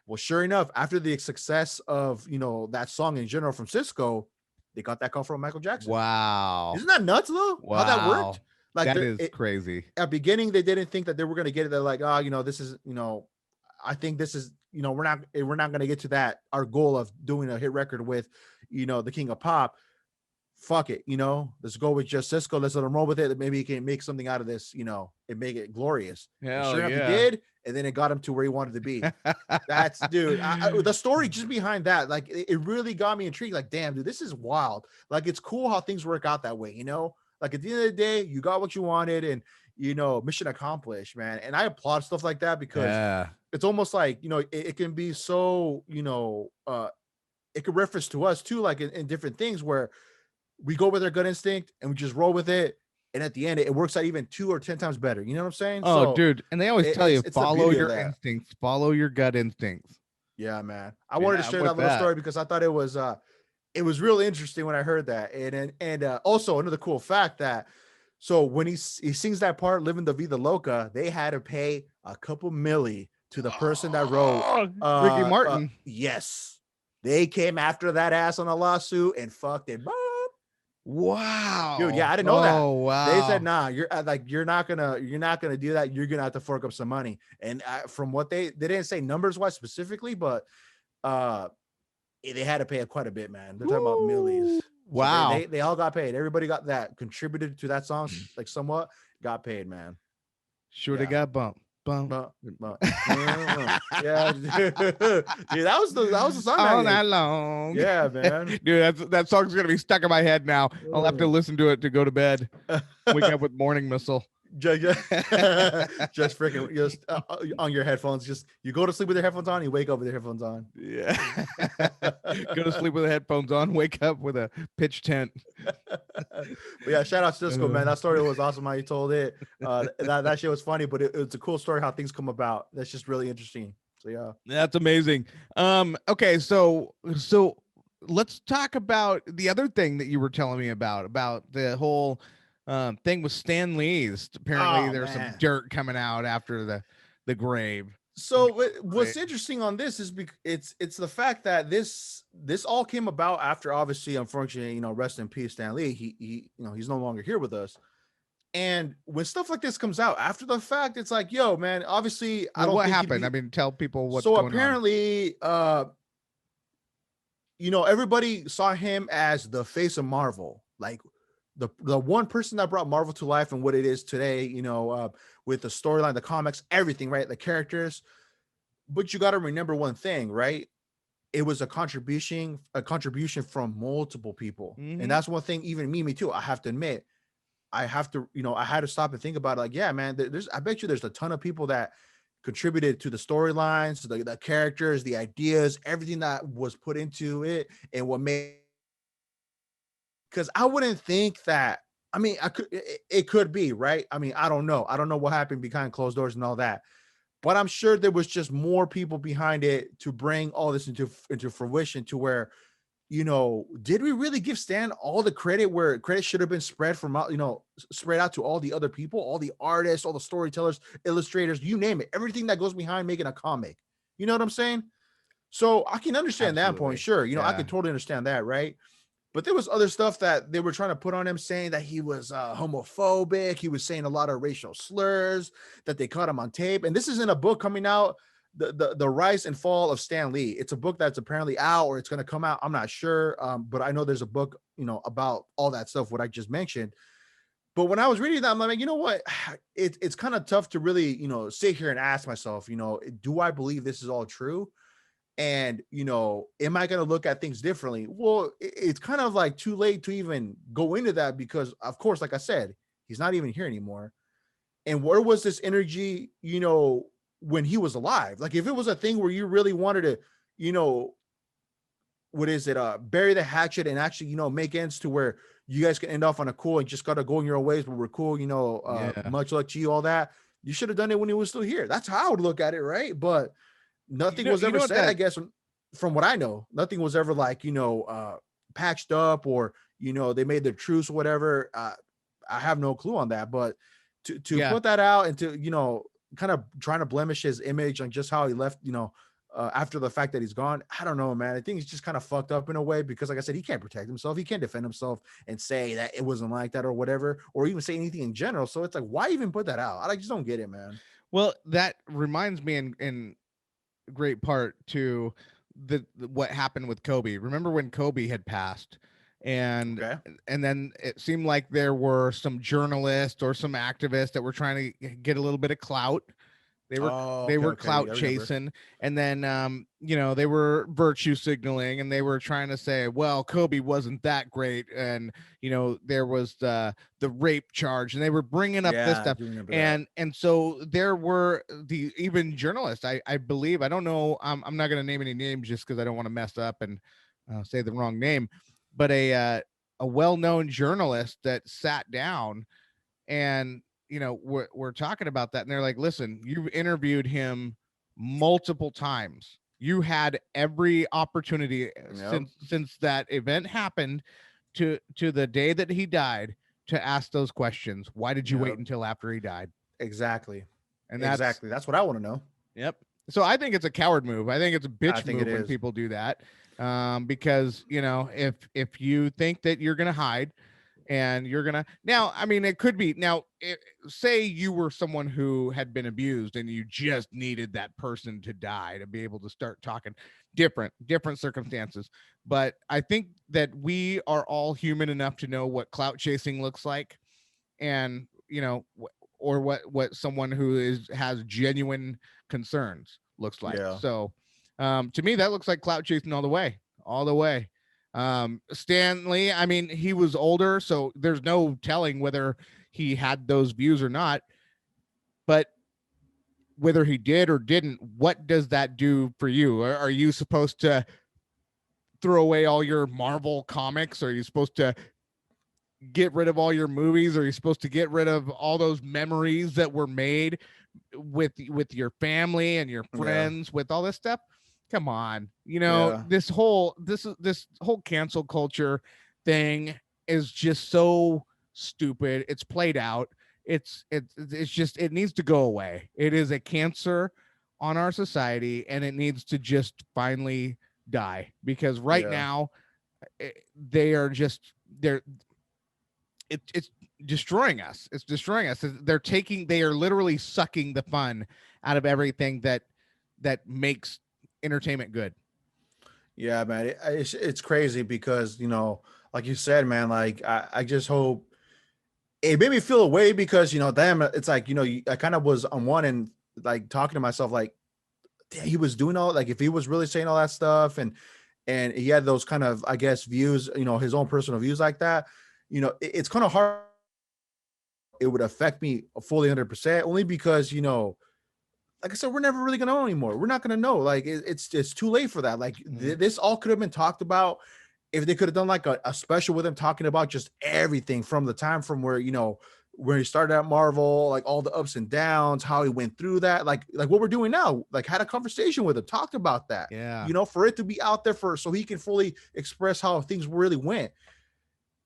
Well, sure enough, after the success of, you know, that song in general from Cisco, they got that call from Michael Jackson. Wow. Isn't that nuts, though? Wow. How that worked? Like, that is crazy. At beginning, they didn't think that they were going to get it. They're like, oh, you know, this is, you know, I think this is, you know, we're not going to get to that, our goal of doing a hit record with, you know, the King of Pop. Fuck it, you know, let's go with just Cisco. Let's let him roll with it. Maybe he can make something out of this, you know, and make it glorious. Sure enough, he did, and then it got him to where he wanted to be. That's, dude, the story just behind that, like, it really got me intrigued. Like, damn, dude, this is wild. Like, it's cool how things work out that way, you know. Like, at the end of the day, you got what you wanted, and, you know, mission accomplished, man. And I applaud stuff like that because it's almost like, you know, it can be so, you know, it could reference to us too, like in different things where we go with our gut instinct and we just roll with it. And at the end, it works out even 2 or 10 times better. You know what I'm saying? Oh, so, dude. And they always tell you, follow your instincts, follow your gut instincts. Yeah, man. I wanted to share that little story because I thought it was really interesting when I heard that. And also another cool fact that, so when he sings that part, Living the Vida Loca, they had to pay a couple milli to the person that wrote Ricky Martin. Yes. They came after that ass on a lawsuit and fucked it. Wow, dude. Yeah, I didn't know that. Oh, wow. They said, nah, you're not gonna do that. You're gonna have to fork up some money. And from what they didn't say numbers wise specifically, but they had to pay quite a bit, man. They're talking about millions. Wow. So they all got paid. Everybody got that contributed to that song, like somewhat got paid, man. Sure, they got bumped. Yeah, dude, that was the song all night long. Yeah, man. Dude, that song's gonna be stuck in my head now. I'll have to listen to it to go to bed. Wake up with Morning Missile. just freaking just on your headphones. Just you go to sleep with your headphones on, you wake up with your headphones on. Yeah. Go to sleep with the headphones on, wake up with a pitch tent. But yeah, shout out to Cisco, man. That story was awesome how you told it. That shit was funny, but it's a cool story how things come about. That's just really interesting. So yeah. That's amazing. Okay, so let's talk about the other thing that you were telling me about the whole thing with Stan Lee's. Apparently there's some dirt coming out after the grave. So what's interesting on this is it's the fact that this all came about after, obviously, unfortunately, rest in peace, Stan Lee. He he's no longer here with us. And when stuff like this comes out after the fact, it's like, yo, man, obviously, I don't. What happened? I mean, tell people what's going on. So apparently, everybody saw him as the face of Marvel, like the one person that brought Marvel to life and what it is today, with the storyline, the comics, everything, right? The characters. But you got to remember one thing, right? It was a contribution from multiple people. Mm-hmm. And that's one thing, even me too, I have to admit, I had to stop and think about it. Like, yeah, man, I bet you there's a ton of people that contributed to the storylines, to the characters, the ideas, everything that was put into it, and what made. Because I wouldn't think that. I mean, it could be, right? I mean, I don't know what happened behind closed doors and all that, but I'm sure there was just more people behind it to bring all this into fruition, to where, did we really give Stan all the credit where credit should have been spread from, spread out to all the other people, all the artists, all the storytellers, illustrators, you name it, everything that goes behind making a comic. You know what I'm saying? So I can understand that point. Sure. I can totally understand that. Right. But there was other stuff that they were trying to put on him, saying that he was homophobic. He was saying a lot of racial slurs, that they caught him on tape. And this is in a book coming out, the Rise and Fall of Stan Lee. It's a book that's apparently out, or it's going to come out. I'm not sure. But I know there's a book, about all that stuff, what I just mentioned. But when I was reading that, I'm like, you know what? It's kind of tough to really, sit here and ask myself, do I believe this is all true? And, am I going to look at things differently? Well, it's kind of like too late to even go into that, because, of course, like I said, he's not even here anymore. And where was this energy, when he was alive? Like, if it was a thing where you really wanted to, bury the hatchet and actually, make ends to where you guys can end off on a cool and just got to go in your own ways, but we're cool, much luck to you, all that. You should have done it when he was still here. That's how I would look at it, right? But nothing was ever said, I guess, from what I know. Nothing was ever like, patched up, or, they made their truce or whatever. I have no clue on that. But to put that out and to, kind of trying to blemish his image on just how he left, after the fact that he's gone, I don't know, man. I think he's just kind of fucked up in a way, because, like I said, he can't protect himself. He can't defend himself and say that it wasn't like that or whatever, or even say anything in general. So it's like, why even put that out? I just don't get it, man. Well, that reminds me in great part to what happened with Kobe. Remember when Kobe had passed, and then it seemed like there were some journalists or some activists that were trying to get a little bit of clout. They were clout chasing, and then they were virtue signaling, and they were trying to say, well, Kobe wasn't that great, and there was the rape charge, and they were bringing up this stuff, and so there were even journalists, I believe, I don't know, I'm not going to name any names just because I don't want to mess up and say the wrong name, but a well-known journalist that sat down and we're talking about that, and they're like, listen, you've interviewed him multiple times. You had every opportunity since that event happened to the day that he died to ask those questions. Why did you wait until after he died? Exactly. And that's what I want to know. Yep. So I think it's a coward move. I think it's a bitch move when people do that. Because if you think that you're going to hide, and you're gonna now, I mean, it could be now, say you were someone who had been abused and you just needed that person to die to be able to start talking, different circumstances. But I think that we are all human enough to know what clout chasing looks like, and or what someone who has genuine concerns looks like. So to me, that looks like clout chasing all the way. Stan Lee, I mean, he was older, so there's no telling whether he had those views or not. But whether he did or didn't, what does that do for you? Are you supposed to throw away all your Marvel comics? Are you supposed to get rid of all your movies? Are you supposed to get rid of all those memories that were made with your family and your friends, with all this stuff? Come on. This whole cancel culture thing is just so stupid. It's played out. It's just, it needs to go away. It is a cancer on our society, and it needs to just finally die, because right now they're it's destroying us. It's destroying us. They are literally sucking the fun out of everything that makes entertainment good. Yeah, man, it's crazy because, like you said, man, like I just hope. It made me feel a way because, damn, it's like, I kind of was on one end, like talking to myself, like, damn, he was doing all, like, if he was really saying all that stuff and he had those kind of, I guess, views, his own personal views like that, it's kind of hard. It would affect me fully 100%, only because, like I said, we're never really going to know anymore. We're not going to know. Like, it's too late for that. Like, this all could have been talked about if they could have done like a special with him talking about just everything from the time from where, where he started at Marvel, like all the ups and downs, how he went through that, like what we're doing now, like had a conversation with him, talked about that, for it to be out there so he can fully express how things really went.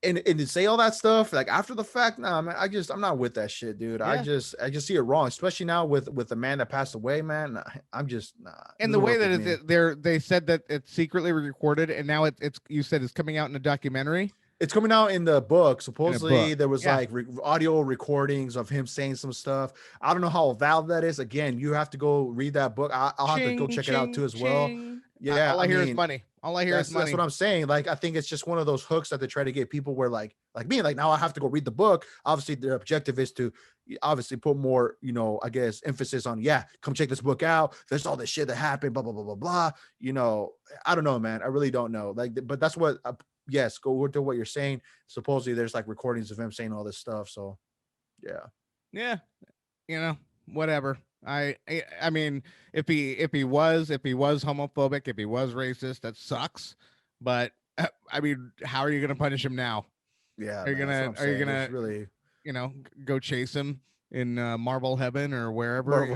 And to say all that stuff like after the fact, nah, man, I'm not with that shit, dude. Yeah. I just see it wrong, especially now with the man that passed away, man. I'm just nah. And the way that they said that it's secretly recorded, and now it's you said it's coming out in a documentary. It's coming out in the book. Supposedly there was like audio recordings of him saying some stuff. I don't know how valid that is. Again, you have to go read that book. I'll have to go check it out too as well. Yeah, all I hear is money. All I hear is money. That's what I'm saying. Like, I think it's just one of those hooks that they try to get people where like me, like now I have to go read the book. Obviously, their objective is to obviously put more, I guess, emphasis on, come check this book out. There's all this shit that happened, blah, blah, blah, blah, blah. I don't know, man. I really don't know. Like, but that's what, yes, go to what you're saying. Supposedly there's like recordings of him saying all this stuff. So, yeah. Whatever. I mean, if he was homophobic, if he was racist, that sucks. But I mean, how are you going to punish him now? Yeah. Are you gonna really, go chase him in Marvel Heaven or wherever?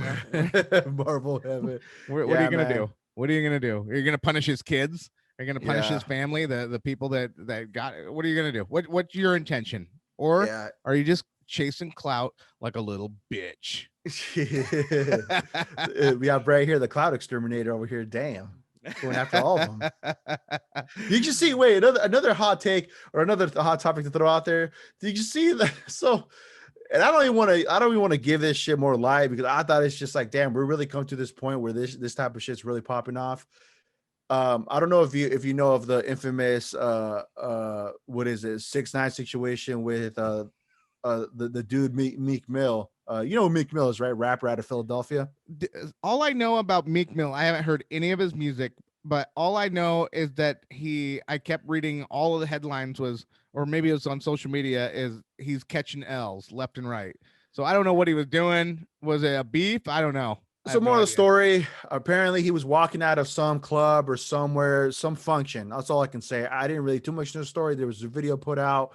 Marvel Heaven. What are you gonna do? What are you gonna do? Are you gonna punish his kids? Are you gonna punish his family? The people that got it? What are you gonna do? What's your intention? Or are you just chasing clout like a little bitch? We have Brett here, the cloud exterminator over here. Damn, going after all of them. Did you see? Wait, another hot take or another hot topic to throw out there. Did you see that? So, and I don't even want to give this shit more light because I thought it's just like, damn, we're really come to this point where this type of shit's really popping off. I don't know if you know of the infamous what is it 6ix9ine situation with the dude Meek Mill. You know who Meek Mill is, right? Rapper out of Philadelphia. All I know about Meek Mill, I haven't heard any of his music, but all I know is that I kept reading all of the headlines or maybe it was on social media, is he's catching L's left and right. So I don't know what he was doing. Was it a beef? I don't know. So more of the story, apparently he was walking out of some club or somewhere, some function. That's all I can say. I didn't really too much in the story. There was a video put out,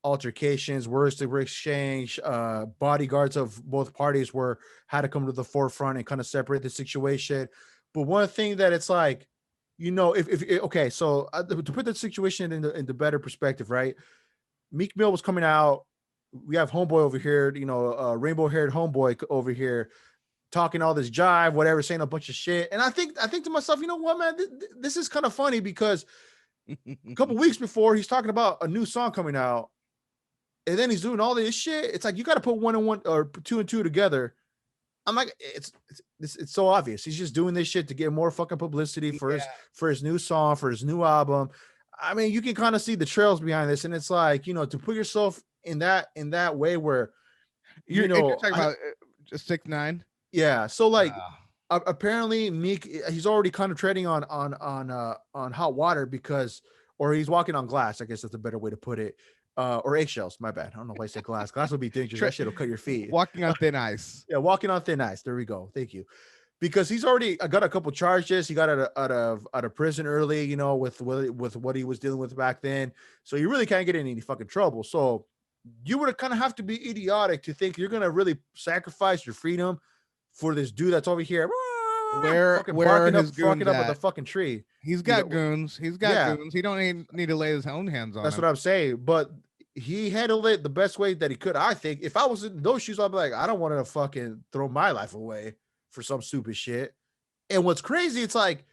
altercations, words to exchange, bodyguards of both parties had to come to the forefront and kind of separate the situation. But one thing that it's like, if okay, so to put the situation into better perspective, right? Meek Mill was coming out. We have homeboy over here, rainbow haired homeboy over here talking all this jive, whatever, saying a bunch of shit. And I think to myself, you know what, man, this is kind of funny because a couple weeks before he's talking about a new song coming out, and then he's doing all this shit. It's like you got to put one and one or two and two together. I'm like, it's so obvious. He's just doing this shit to get more fucking publicity for his new song, for his new album. I mean, you can kind of see the trails behind this, and it's like, to put yourself in that way where you're talking about 6ix9ine. Yeah. So like apparently Meek, he's already kind of treading on hot water or he's walking on glass. I guess that's a better way to put it. or eggshells. My bad. I don't know why I said glass. Glass would be dangerous. That shit will cut your feet. Walking on thin ice. Yeah, walking on thin ice. There we go. Thank you. Because he's already got a couple charges. He got out of prison early, you know, with what he was dealing with back then. So you really can't get in any fucking trouble. So you would kind of have to be idiotic to think you're gonna really sacrifice your freedom for this dude that's over here. Where are his goons up with a fucking tree. He's got goons. He's got goons. He don't need to lay his own hands on. That's what I'm saying. But he handled it the best way that he could. I think if I was in those shoes, I'd be like, I don't want to fucking throw my life away for some stupid shit. And what's crazy, it's like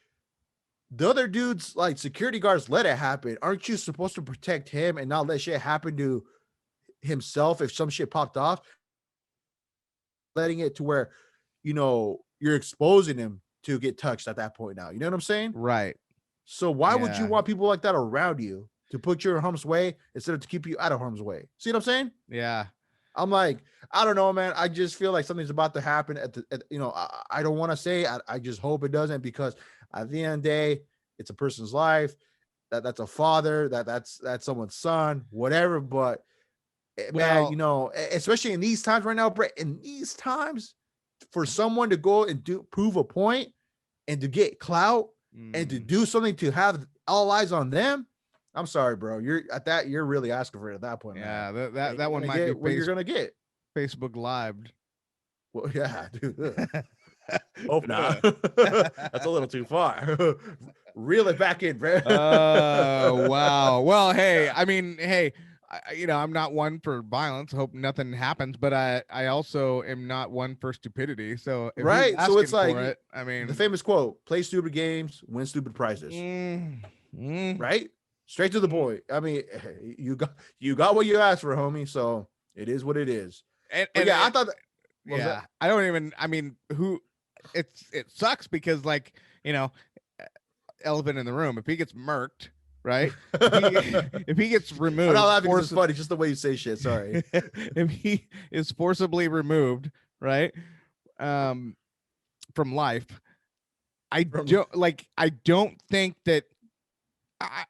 the other dudes, like security guards, let it happen. Aren't you supposed to protect him and not let shit happen to himself if some shit popped off? Letting it to where, you know, you're exposing him to get touched at that point now. You know what I'm saying? Right. So why would you want people like that around you to put you in harm's way instead of to keep you out of harm's way? See what I'm saying? Yeah. I'm like, I don't know, man. I just feel like something's about to happen I don't want to say, I just hope it doesn't, because at the end of the day, it's a person's life. That's a father, that's someone's son, whatever. But man, you know, especially in these times right now, Brett, in these times, for someone to go and prove a point and to get clout and to do something to have all eyes on them, I'm sorry, bro. You're really asking for it at that point. Yeah, man. that one might be what you're gonna get. Facebook Live. Well, yeah, dude. Hope not. That's a little too far. Reel it back in, bro. Oh, wow. Well, hey, I mean, I'm not one for violence. Hope nothing happens, but I also am not one for stupidity. So right, so it's like I mean, the famous quote: "Play stupid games, win stupid prizes." Right, straight to the point. I mean, you got what you asked for, homie. So it is what it is. And yeah, I thought. I don't even. I mean, it sucks because, like, you know, elephant in the room. If he gets murked, right? If he gets removed, I'm not laughing because it's funny. Just the way you say shit. Sorry. If he is forcibly removed, right, from life, I don't think that.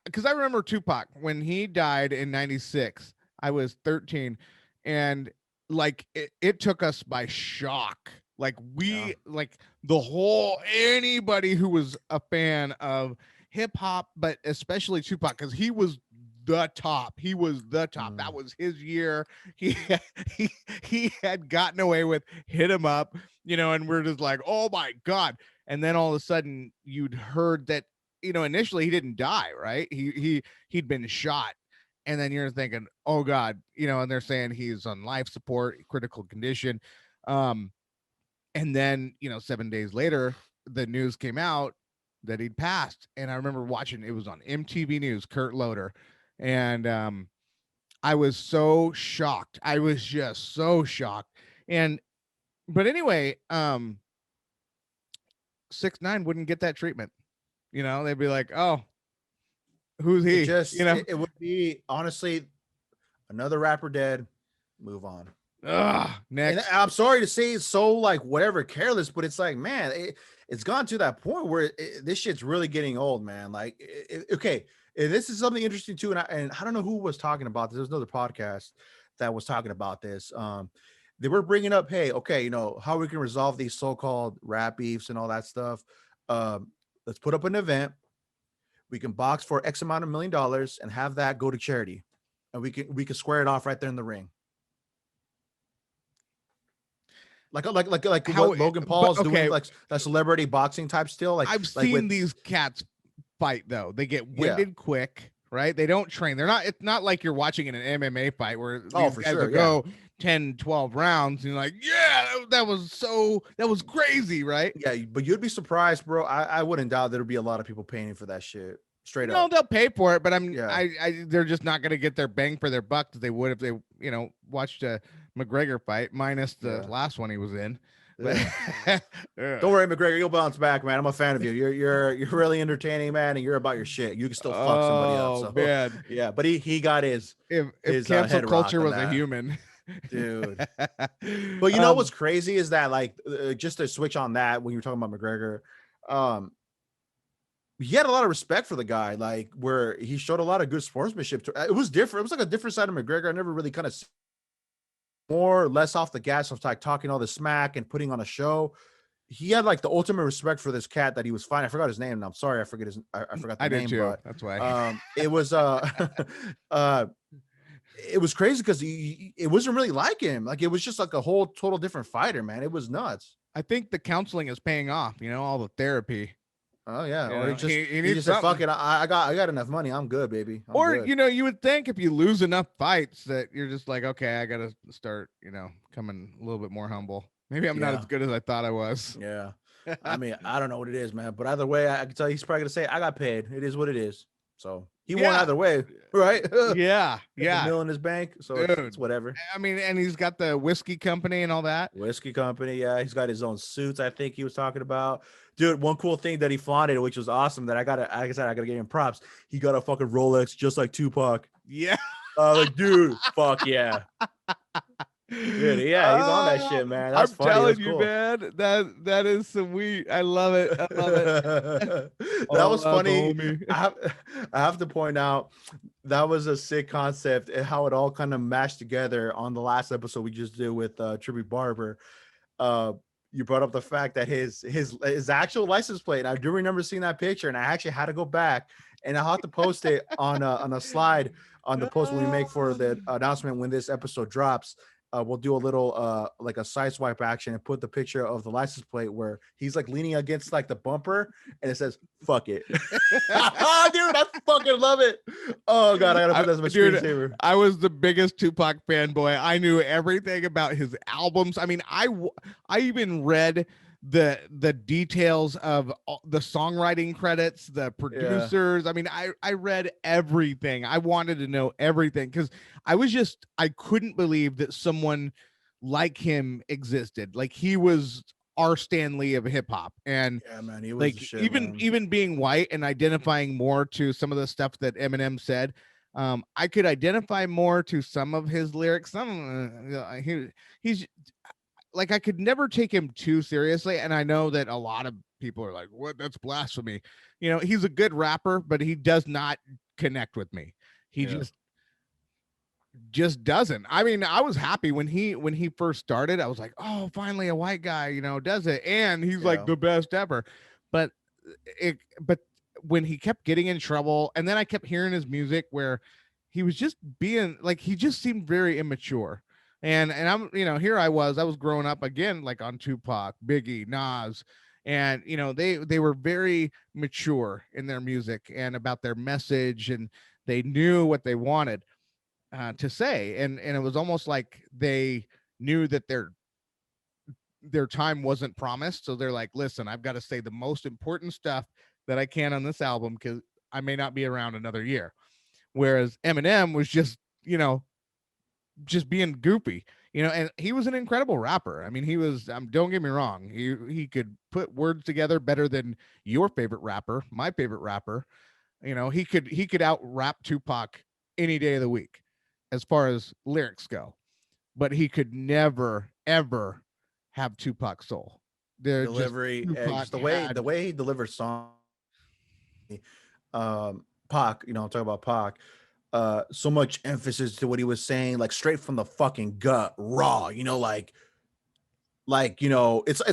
Because I remember Tupac when he died in '96. I was 13, and like it took us by shock. Like like the whole anybody who was a fan of hip hop, but especially Tupac, because he was the top. He was the top. That was his year. He had gotten away with Hit 'Em Up, you know, and we're just like, oh my God. And then all of a sudden you'd heard that, you know, initially he didn't die, right? He'd been shot. And then you're thinking, oh God, you know, and they're saying he's on life support, critical condition. And then, you know, 7 days later, the news came out that he'd passed. And I remember watching, it was on MTV News, Kurt Loder. And I was so shocked. I was just so shocked. But anyway, 6ix9ine wouldn't get that treatment. You know, they'd be like, oh, who's he? You know, it would be honestly another rapper dead. Move on. Next. And I'm sorry to say it's so like whatever careless, but it's like, man, it's gone to that point where this shit's really getting old, man. Like, okay, this is something interesting too, and I don't know who was talking about this. There's another podcast that was talking about this. They were bringing up, hey, okay, you know how we can resolve these so-called rap beefs and all that stuff. Let's put up an event. We can box for X amount of $1 million and have that go to charity, and we can square it off right there in the ring. Like how, what Logan Paul's doing, like that celebrity boxing type still. Like I've seen these cats fight though. They get winded quick, right? They don't train. It's not like you're watching in an MMA fight where these guys will go 10, 12 rounds and you're like, yeah, that was crazy, right? Yeah, but you'd be surprised, bro. I wouldn't doubt there'd be a lot of people paying for that shit. Straight up. No, they'll pay for it, but they're just not going to get their bang for their buck that they would if they, you know, watched a McGregor fight minus the last one he was in. But, don't worry, McGregor, you'll bounce back, man. I'm a fan of you. You're really entertaining, man, and you're about your shit. You can still fuck somebody up. So man. Yeah, but he got his. If cancel culture was a human. Dude. But you know what's crazy is that, like, just to switch on that when you're talking about McGregor, he had a lot of respect for the guy, like where he showed a lot of good sportsmanship. It was different. It was like a different side of McGregor. I never really kind of more or less off the gas of like talking all the smack and putting on a show. He had like the ultimate respect for this cat that he was fine. I forgot his name. And I'm sorry, I forgot the I did name, too. but That's why. it was uh it was crazy because it wasn't really like him. Like it was just like a whole total different fighter, man. It was nuts. I think the counseling is paying off, all the therapy. Oh yeah, You or know, he he needs just said, "Fuck something. it, I got enough money. I'm good, baby. I'm Or, good." you would think if you lose enough fights that you're just like, okay, I gotta start, coming a little bit more humble. Maybe I'm not Yeah, as good as I thought I was. yeah. I mean, I don't know what it is, man. But either way, I can tell you he's probably gonna say, "I got paid. It is what it is." So he won Yeah. either way, right? Yeah. Got the Yeah. mill in his bank, so it's Dude. whatever. I mean, and he's got the whiskey company and all that. Whiskey company, yeah. He's got his own suits. I think he was talking about, dude. One cool thing that he flaunted, which was awesome, that like I said, I gotta give him props. He got a fucking Rolex just like Tupac. Yeah. Like, dude, fuck yeah. Dude, yeah, he's on that shit, man. That's I'm funny. That's telling you, cool. man, that is sweet. I love it. I love it. That All was love, funny. homie. I have to point out that was a sick concept and how it all kind of mashed together on the last episode we just did with Tribute Barber. Uh, you brought up the fact that his actual license plate. I do remember seeing that picture, and I actually had to go back and I had to post it on a slide on the post when we make for the announcement when this episode drops. We'll do a little like a side swipe action and put the picture of the license plate where he's like leaning against like the bumper and it says "fuck it." Oh, dude, I fucking love it. Oh god, I gotta put that as my screensaver. I was the biggest Tupac fanboy. I knew everything about his albums. I mean, I even read the details of the songwriting credits, the producers. Yeah. I mean, I read everything. I wanted to know everything because I couldn't believe that someone like him existed. Like he was our Stan Lee of hip hop. And yeah, man, he was like shit, even being white and identifying more to some of the stuff that Eminem said. I could identify more to some of his lyrics. He's like, I could never take him too seriously. And I know that a lot of people are like, what? That's blasphemy. He's a good rapper, but he does not connect with me. He just doesn't. I mean, I was happy when he first started. I was like, oh, finally a white guy, does it. And he's like the best ever. But when he kept getting in trouble, and then I kept hearing his music where he was just being like, he just seemed very immature. And I'm, here I was growing up again, like on Tupac, Biggie, Nas, and they were very mature in their music and about their message, and they knew what they wanted to say, and it was almost like they knew that their time wasn't promised, so they're like, listen, I've got to say the most important stuff that I can on this album because I may not be around another year. Whereas Eminem was just just being goofy, and he was an incredible rapper. I mean, he was, don't get me wrong, he could put words together better than your favorite rapper, my favorite rapper. He could out rap Tupac any day of the week as far as lyrics go, but he could never ever have Tupac soul. Delivery, just the way he delivers songs. Pac, I'm talking about Pac. So much emphasis to what he was saying, like straight from the fucking gut, raw. It's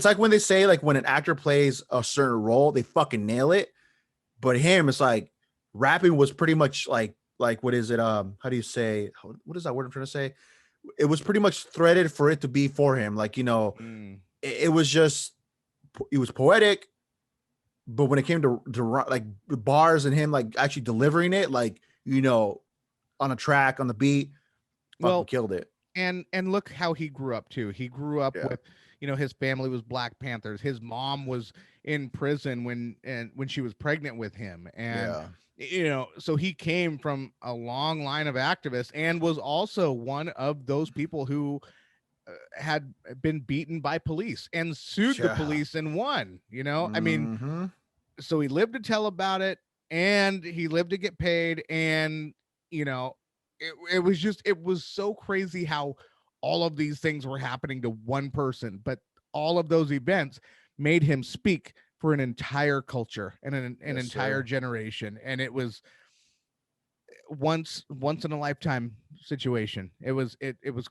like when they say like when an actor plays a certain role, they fucking nail it. But him, it's like rapping was pretty much like what is it? How do you say? What is that word I'm trying to say? It was pretty much threaded for it to be for him. Like it was just it was poetic. But when it came to like bars and him like actually delivering it, like on a track, on the beat, fucking killed it. And look how he grew up too. He grew up with, his family was Black Panthers. His mom was in prison when she was pregnant with him. And so he came from a long line of activists and was also one of those people who had been beaten by police and sued the police and won. I mean, so he lived to tell about it, and he lived to get paid, and it was so crazy how all of these things were happening to one person, but all of those events made him speak for an entire culture and an entire sir. generation. And it was once in a lifetime situation. It was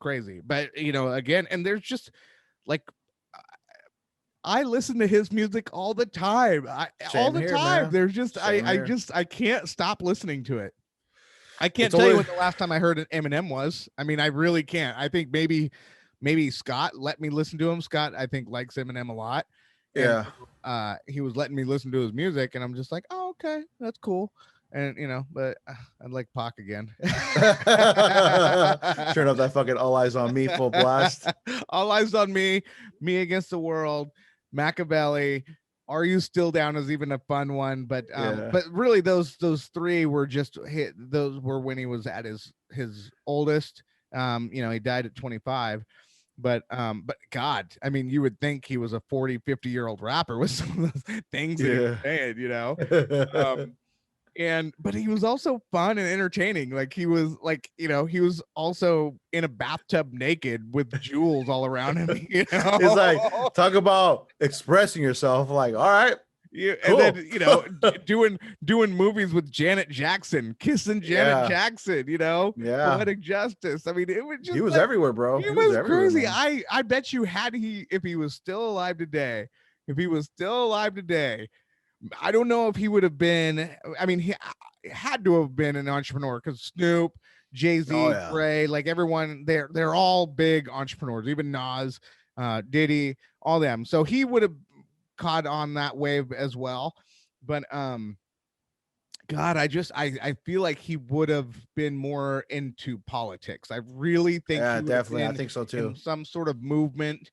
crazy. But you know, again, and there's just like I listen to his music all the time. All the Here, time. man. There's just I can't stop listening to it. I can't tell you when the last time I heard an Eminem was. I mean, I really can't. I think maybe Scott let me listen to him. Scott, I think, likes Eminem a lot. And he was letting me listen to his music, and I'm just like, oh, okay, that's cool. And you know, but I'd like Pac again. Turn up that fucking All Eyes on Me full blast. All Eyes on Me, Me Against the World, Machiavelli. Are You Still Down is even a fun one, but really those three were just hit. Those were when he was at his oldest. You know, he died at 25. But God, I mean, you would think he was a 40, 50-year-old rapper with some of those things that he was saying, you know. But he was also fun and entertaining. Like he was like, you know, he was also in a bathtub naked with jewels all around him. You know, it's like, talk about expressing yourself. Like, all right. Yeah, cool. And then, you know, doing movies with Janet Jackson, kissing Janet Jackson, you know, Poetic Justice. I mean, it was just, he was like, everywhere, bro. He was crazy. Man. I bet you if he was still alive today, I don't know if he would have been. I mean, he had to have been an entrepreneur because Snoop, Jay-Z, Ray, like everyone, they're all big entrepreneurs. Even Nas, Diddy, all them. So he would have caught on that wave as well. But God, I feel like he would have been more into politics. I really think definitely. I think so too. Some sort of movement.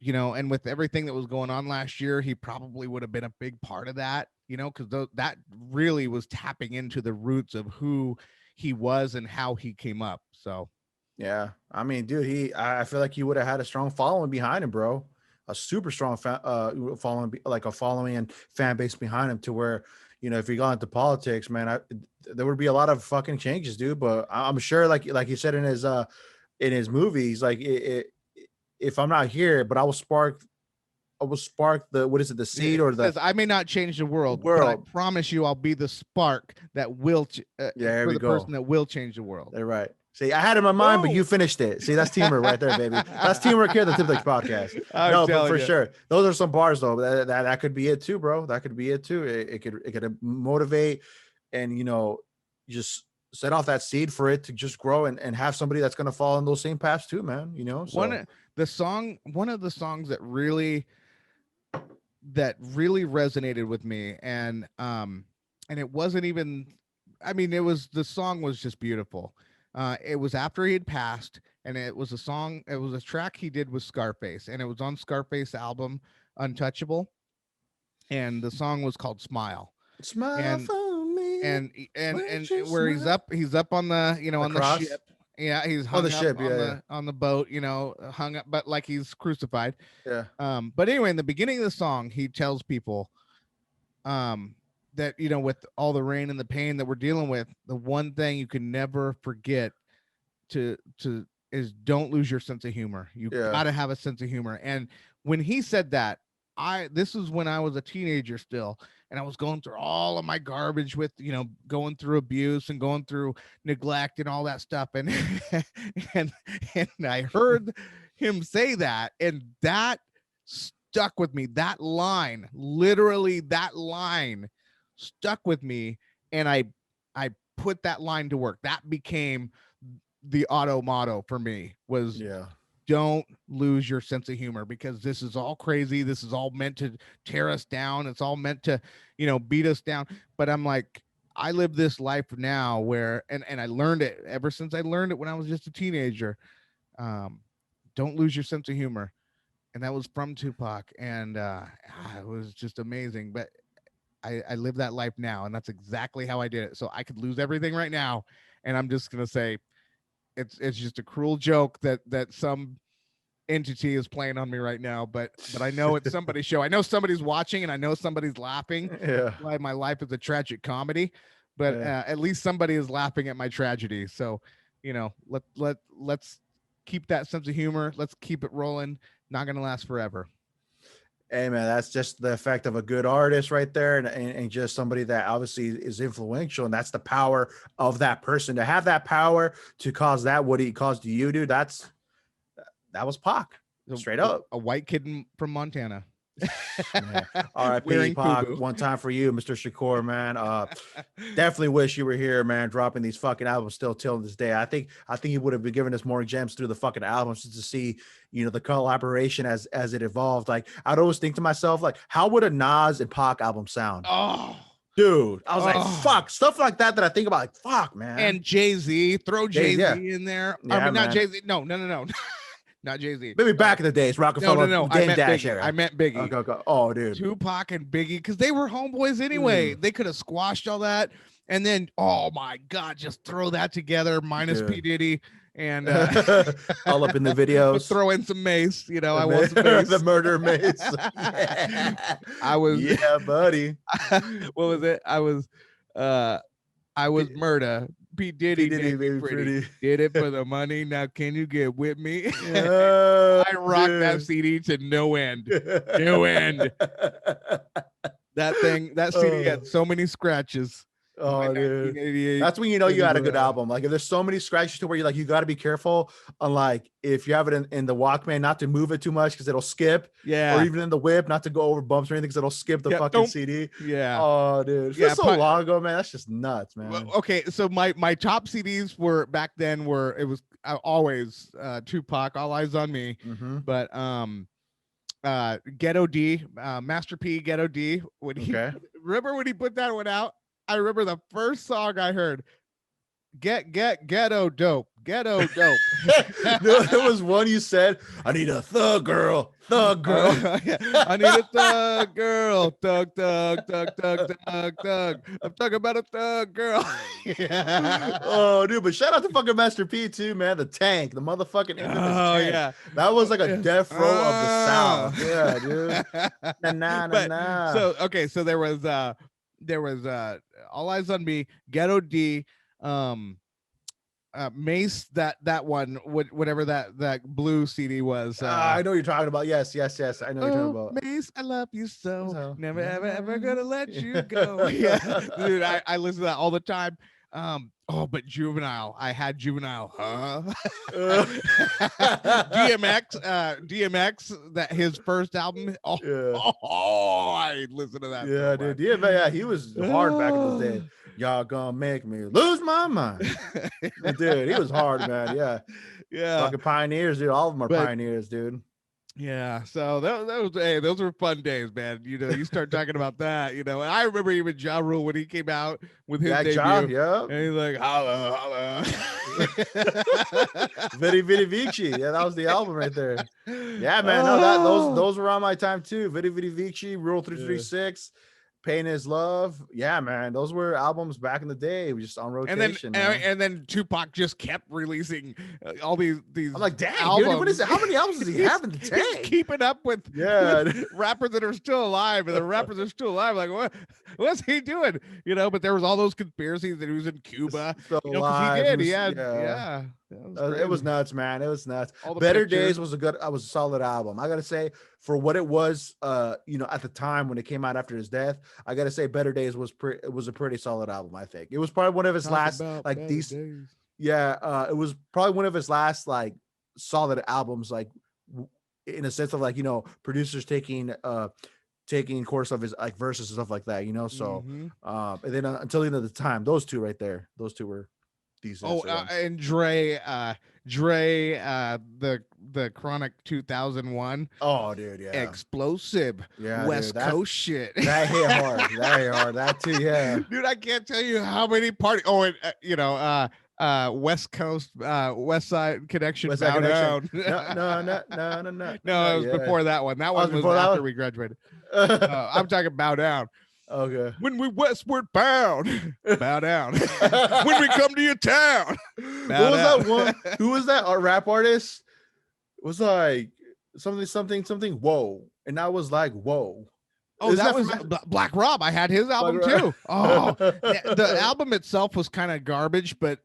You know, and with everything that was going on last year, he probably would have been a big part of that, you know, because that really was tapping into the roots of who he was and how he came up. So, yeah, I mean, dude, I feel like he would have had a strong following behind him, bro. A super strong following, like a following and fan base behind him, to where, you know, if he got into politics, man, there would be a lot of fucking changes, dude. But I'm sure, like you said in his movies, like if I'm not here, but I will spark the, what is it, the seed or the. Says, I may not change the world, but I promise you, I'll be the spark that will for the person that will change the world. They're right. See, I had it in my mind, but you finished it. See, that's teamwork right there, baby. That's teamwork here at the Tiplex Podcast. No, but for sure, those are some bars though. That could be it too, bro. That could be it too. It could motivate, and you know, just set off that seed for it to just grow and have somebody that's going to fall in those same paths too, man. You know, so one of the songs that really resonated with me, and it wasn't even, I mean, the song was just beautiful. It was after he had passed, and it was a track he did with Scarface, and it was on Scarface album Untouchable, and the song was called Smile. For me, and where he's up on the, you know, on the ship. Yeah, he's hung on the ship, on the boat, you know, hung up, but like he's crucified. Yeah. But anyway, in the beginning of the song, he tells people, that, you know, with all the rain and the pain that we're dealing with, the one thing you can never forget is don't lose your sense of humor. You gotta have a sense of humor. And when he said that, this was when I was a teenager still, and I was going through all of my garbage with, you know, going through abuse and going through neglect and all that stuff. And and I heard him say that, and that stuck with me. That line, literally that line stuck with me, and I put that line to work. That became the auto motto for me, was don't lose your sense of humor, because this is all crazy. This is all meant to tear us down. It's all meant to, you know, beat us down. But I'm like, I live this life now where, and I learned it ever since I learned it when I was just a teenager. Don't lose your sense of humor. And that was from Tupac. And it was just amazing. But I live that life now, and that's exactly how I did it. So I could lose everything right now, and I'm just gonna say it's just a cruel joke that some entity is playing on me right now, but I know it's somebody's show. I know somebody's watching, and I know somebody's laughing. Why my life is a tragic comedy, but at least somebody is laughing at my tragedy. So, you know, let's keep that sense of humor. Let's keep it rolling. Not gonna last forever. Hey man, that's just the effect of a good artist right there, and just somebody that obviously is influential, and that's the power of that person to have that power to cause that what he caused to you, dude. That was Pac, straight up. A white kid from Montana. Man. R.I.P. Pac, one time for you, Mr. Shakur, man. Definitely wish you were here, man, dropping these fucking albums still till this day. I think he would have been giving us more gems through the fucking albums just to see, the collaboration as it evolved. Like, I'd always think to myself, like, how would a Nas and Pac album sound? Oh, dude, I was like, fuck, stuff like that I think about, like, fuck, man. And Jay-Z, throw Jay-Z in there. Yeah, I mean, not man. Jay-Z. No. Not Jay-Z. Maybe back in the days, Rockefeller. No. I meant Biggie. Okay. Oh, dude. Tupac and Biggie, because they were homeboys anyway. They could have squashed all that. And then, oh my God, just throw that together, minus P. Diddy. And all up in the videos. Throw in some mace. I want some mace. The murder mace. Yeah, buddy. What was it? I was murder. P. Diddy made me pretty. Did it for the money. Now can you get with me? I rocked that CD to no end. No end. That CD had so many scratches. Oh, dude. That's when you know you had a good album. Like, if there's so many scratches to where you're like, you got to be careful on, like, if you have it in the Walkman, not to move it too much because it'll skip. Yeah. Or even in the whip, not to go over bumps or anything because it'll skip the fucking CD. Yeah. Oh, dude. It's so long ago, man. That's just nuts, man. Well, okay, so my top CDs were back then it was always Tupac, All Eyes on Me, but Ghetto D, Master P, Ghetto D. Remember when he put that one out? I remember the first song I heard, get ghetto dope. No, there was one you said, I need a thug girl. I need a thug girl. Thug. I'm talking about a thug girl. Oh, dude, but shout out to fucking Master P too, man. The tank, the motherfucking tank. Yeah. That was like a death row of the South. Yeah, dude. Nah. So there was All Eyes on Me, Ghetto D, Mace, that one, whatever that blue CD was. I know what you're talking about. Yes. I know what you're talking about. Mace, I love you so never ever gonna let you go. Yeah, dude, I listen to that all the time. But Juvenile, I had Juvenile, DMX, that his first album. I listened to that. Yeah, dude. DMX, he was hard back in the day. Y'all gonna make me lose my mind. Dude, he was hard, man. Yeah. Fucking pioneers, dude. All of them are pioneers, dude. Yeah, so those were fun days, man. You start talking about that, and I remember even Ja Rule when he came out with his debut. And he's like, holla. Vidi Vidi Vici. Yeah, that was the album right there. Yeah, man. No, those were on my time too. Vidi Vidi Vici, Rule 336. Pain is Love. Yeah, man. Those were albums back in the day. We just on rotation. And then Tupac just kept releasing all these I'm like, dang, dude, what is it? How many albums does he have in the tank? He's keeping up with rappers that are still alive, and the rappers are still alive. Like, what's he doing? But there was all those conspiracies that he was in Cuba. It was nuts, man. It was nuts. Better Days was a solid album. I gotta say, for what it was, at the time when it came out after his death, I gotta say, Better Days was a pretty solid album. I think it was probably one of his last decent. Yeah, it was probably one of his last like solid albums, like in a sense of like producers taking course of his like verses and stuff like that. So and then until the end of the time, those two right there, those two were decent. And Dre, the Chronic 2001. Oh, dude, yeah. Explosive. Yeah, West Coast shit. That hit hard. That hit hard. That too, yeah. Dude, I can't tell you how many parties. Oh, and West Coast, West Side Connection. West Side Down. No. No, it was before that one. That one was after we graduated. I'm talking Bow Down. Okay. When we westward bound, bow down. When we come to your town, what was that one? Who was that? Our rap artist? It was like something. Whoa, and I was like, whoa. Oh, that was Black Rob. I had his album too. Oh, the album itself was kind of garbage, but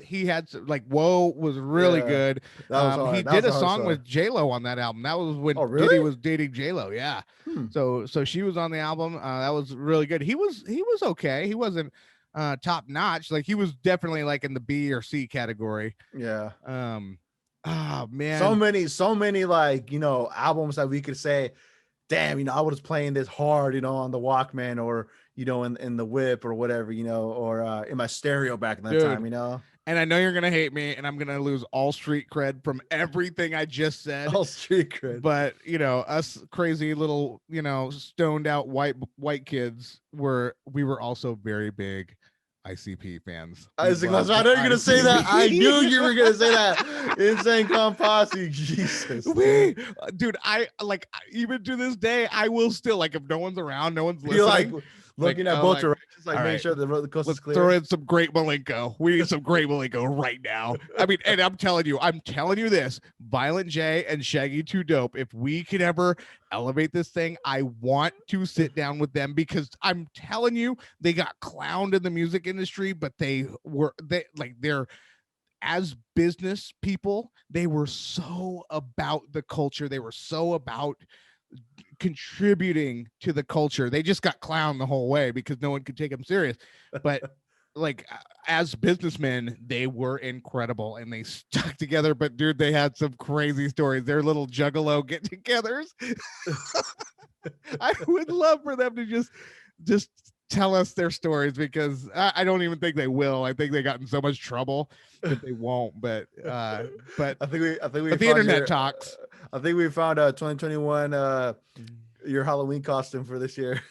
he had like Whoa was really good. He did a song with J-Lo on that album. That was when Diddy was dating J-Lo. Yeah. So she was on the album. That was really good. He was okay. He wasn't top notch. Like he was definitely like in the B or C category. Yeah. Oh man. So many like, albums that we could say, damn, I was playing this hard, on the Walkman or, in the whip or whatever, or in my stereo back in that time, And I know you're going to hate me and I'm going to lose all street cred from everything I just said. All street cred. But, us crazy little, stoned out white kids we were also very big ICP fans. I know you were going to say that. I knew you were going to say that. Insane Clown Posse. Jesus. Dude, I like, even to this day, I will still, like, if no one's around, no one's listening. You're like looking at both directions, like make sure the coast is clear. Throw in some great Malenko. We need some great Malenko right now. I mean, and I'm telling you this, Violent J and Shaggy 2 Dope, if we can ever elevate this thing, I want to sit down with them because I'm telling you, they got clowned in the music industry, but they're as business people, they were so about the culture. They were so about contributing to the culture. They just got clowned the whole way because no one could take them serious. But like as businessmen, they were incredible and they stuck together. But dude, they had some crazy stories. Their little juggalo get-togethers. I would love for them to just tell us their stories because I don't even think they will. I think they got in so much trouble that they won't. But I think we the internet talks. I think we found 2021 your Halloween costume for this year.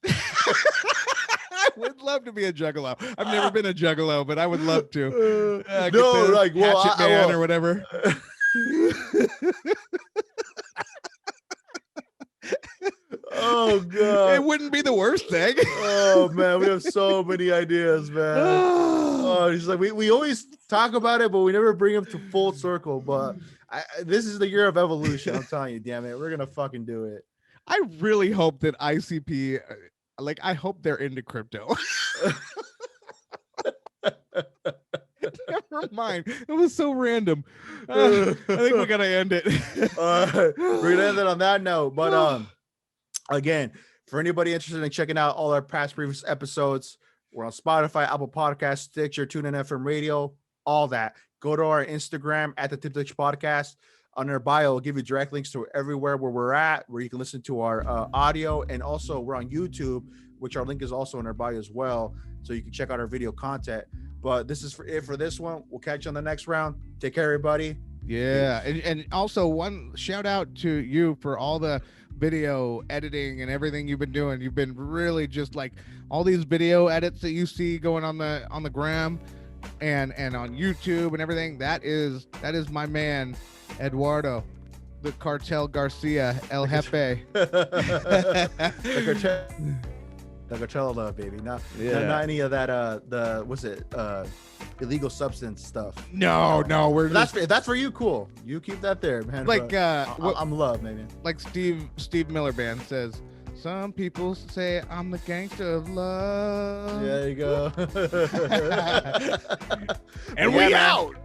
I would love to be a juggalo. I've never been a juggalo, but I would love to. No, like Hatchet Man or whatever. Oh god, it wouldn't be the worst thing. Oh man, we have so many ideas, man. Oh, he's like we always talk about it, but we never bring them to full circle. But this is the year of evolution. I'm telling you, damn it, we're gonna fucking do it. I really hope that ICP, I hope they're into crypto. Never mind. It was so random. I think we gotta end it. We're gonna end it on that note. But again, for anybody interested in checking out all our past previous episodes, we're on Spotify, Apple Podcasts, Stitcher, TuneIn FM Radio, all that. Go to our Instagram at the Tip Ditch Podcast. On our bio, we'll give you direct links to everywhere where we're at, where you can listen to our audio. And also we're on YouTube, which our link is also in our bio as well. So you can check out our video content. But this is it for this one. We'll catch you on the next round. Take care, everybody. Yeah. And also one shout out to you for all the video editing and everything you've been doing. You've been really just like all these video edits that you see going on the gram and on YouTube and everything. That is my man, Eduardo, the Cartel Garcia, El Jefe. The cartel love, baby. Not any of that. Illegal substance stuff. No, we're that's for you. Cool. You keep that there, man. Like I'm love, man. Like Steve Miller Band says, some people say I'm the gangster of love. There you go. And we out.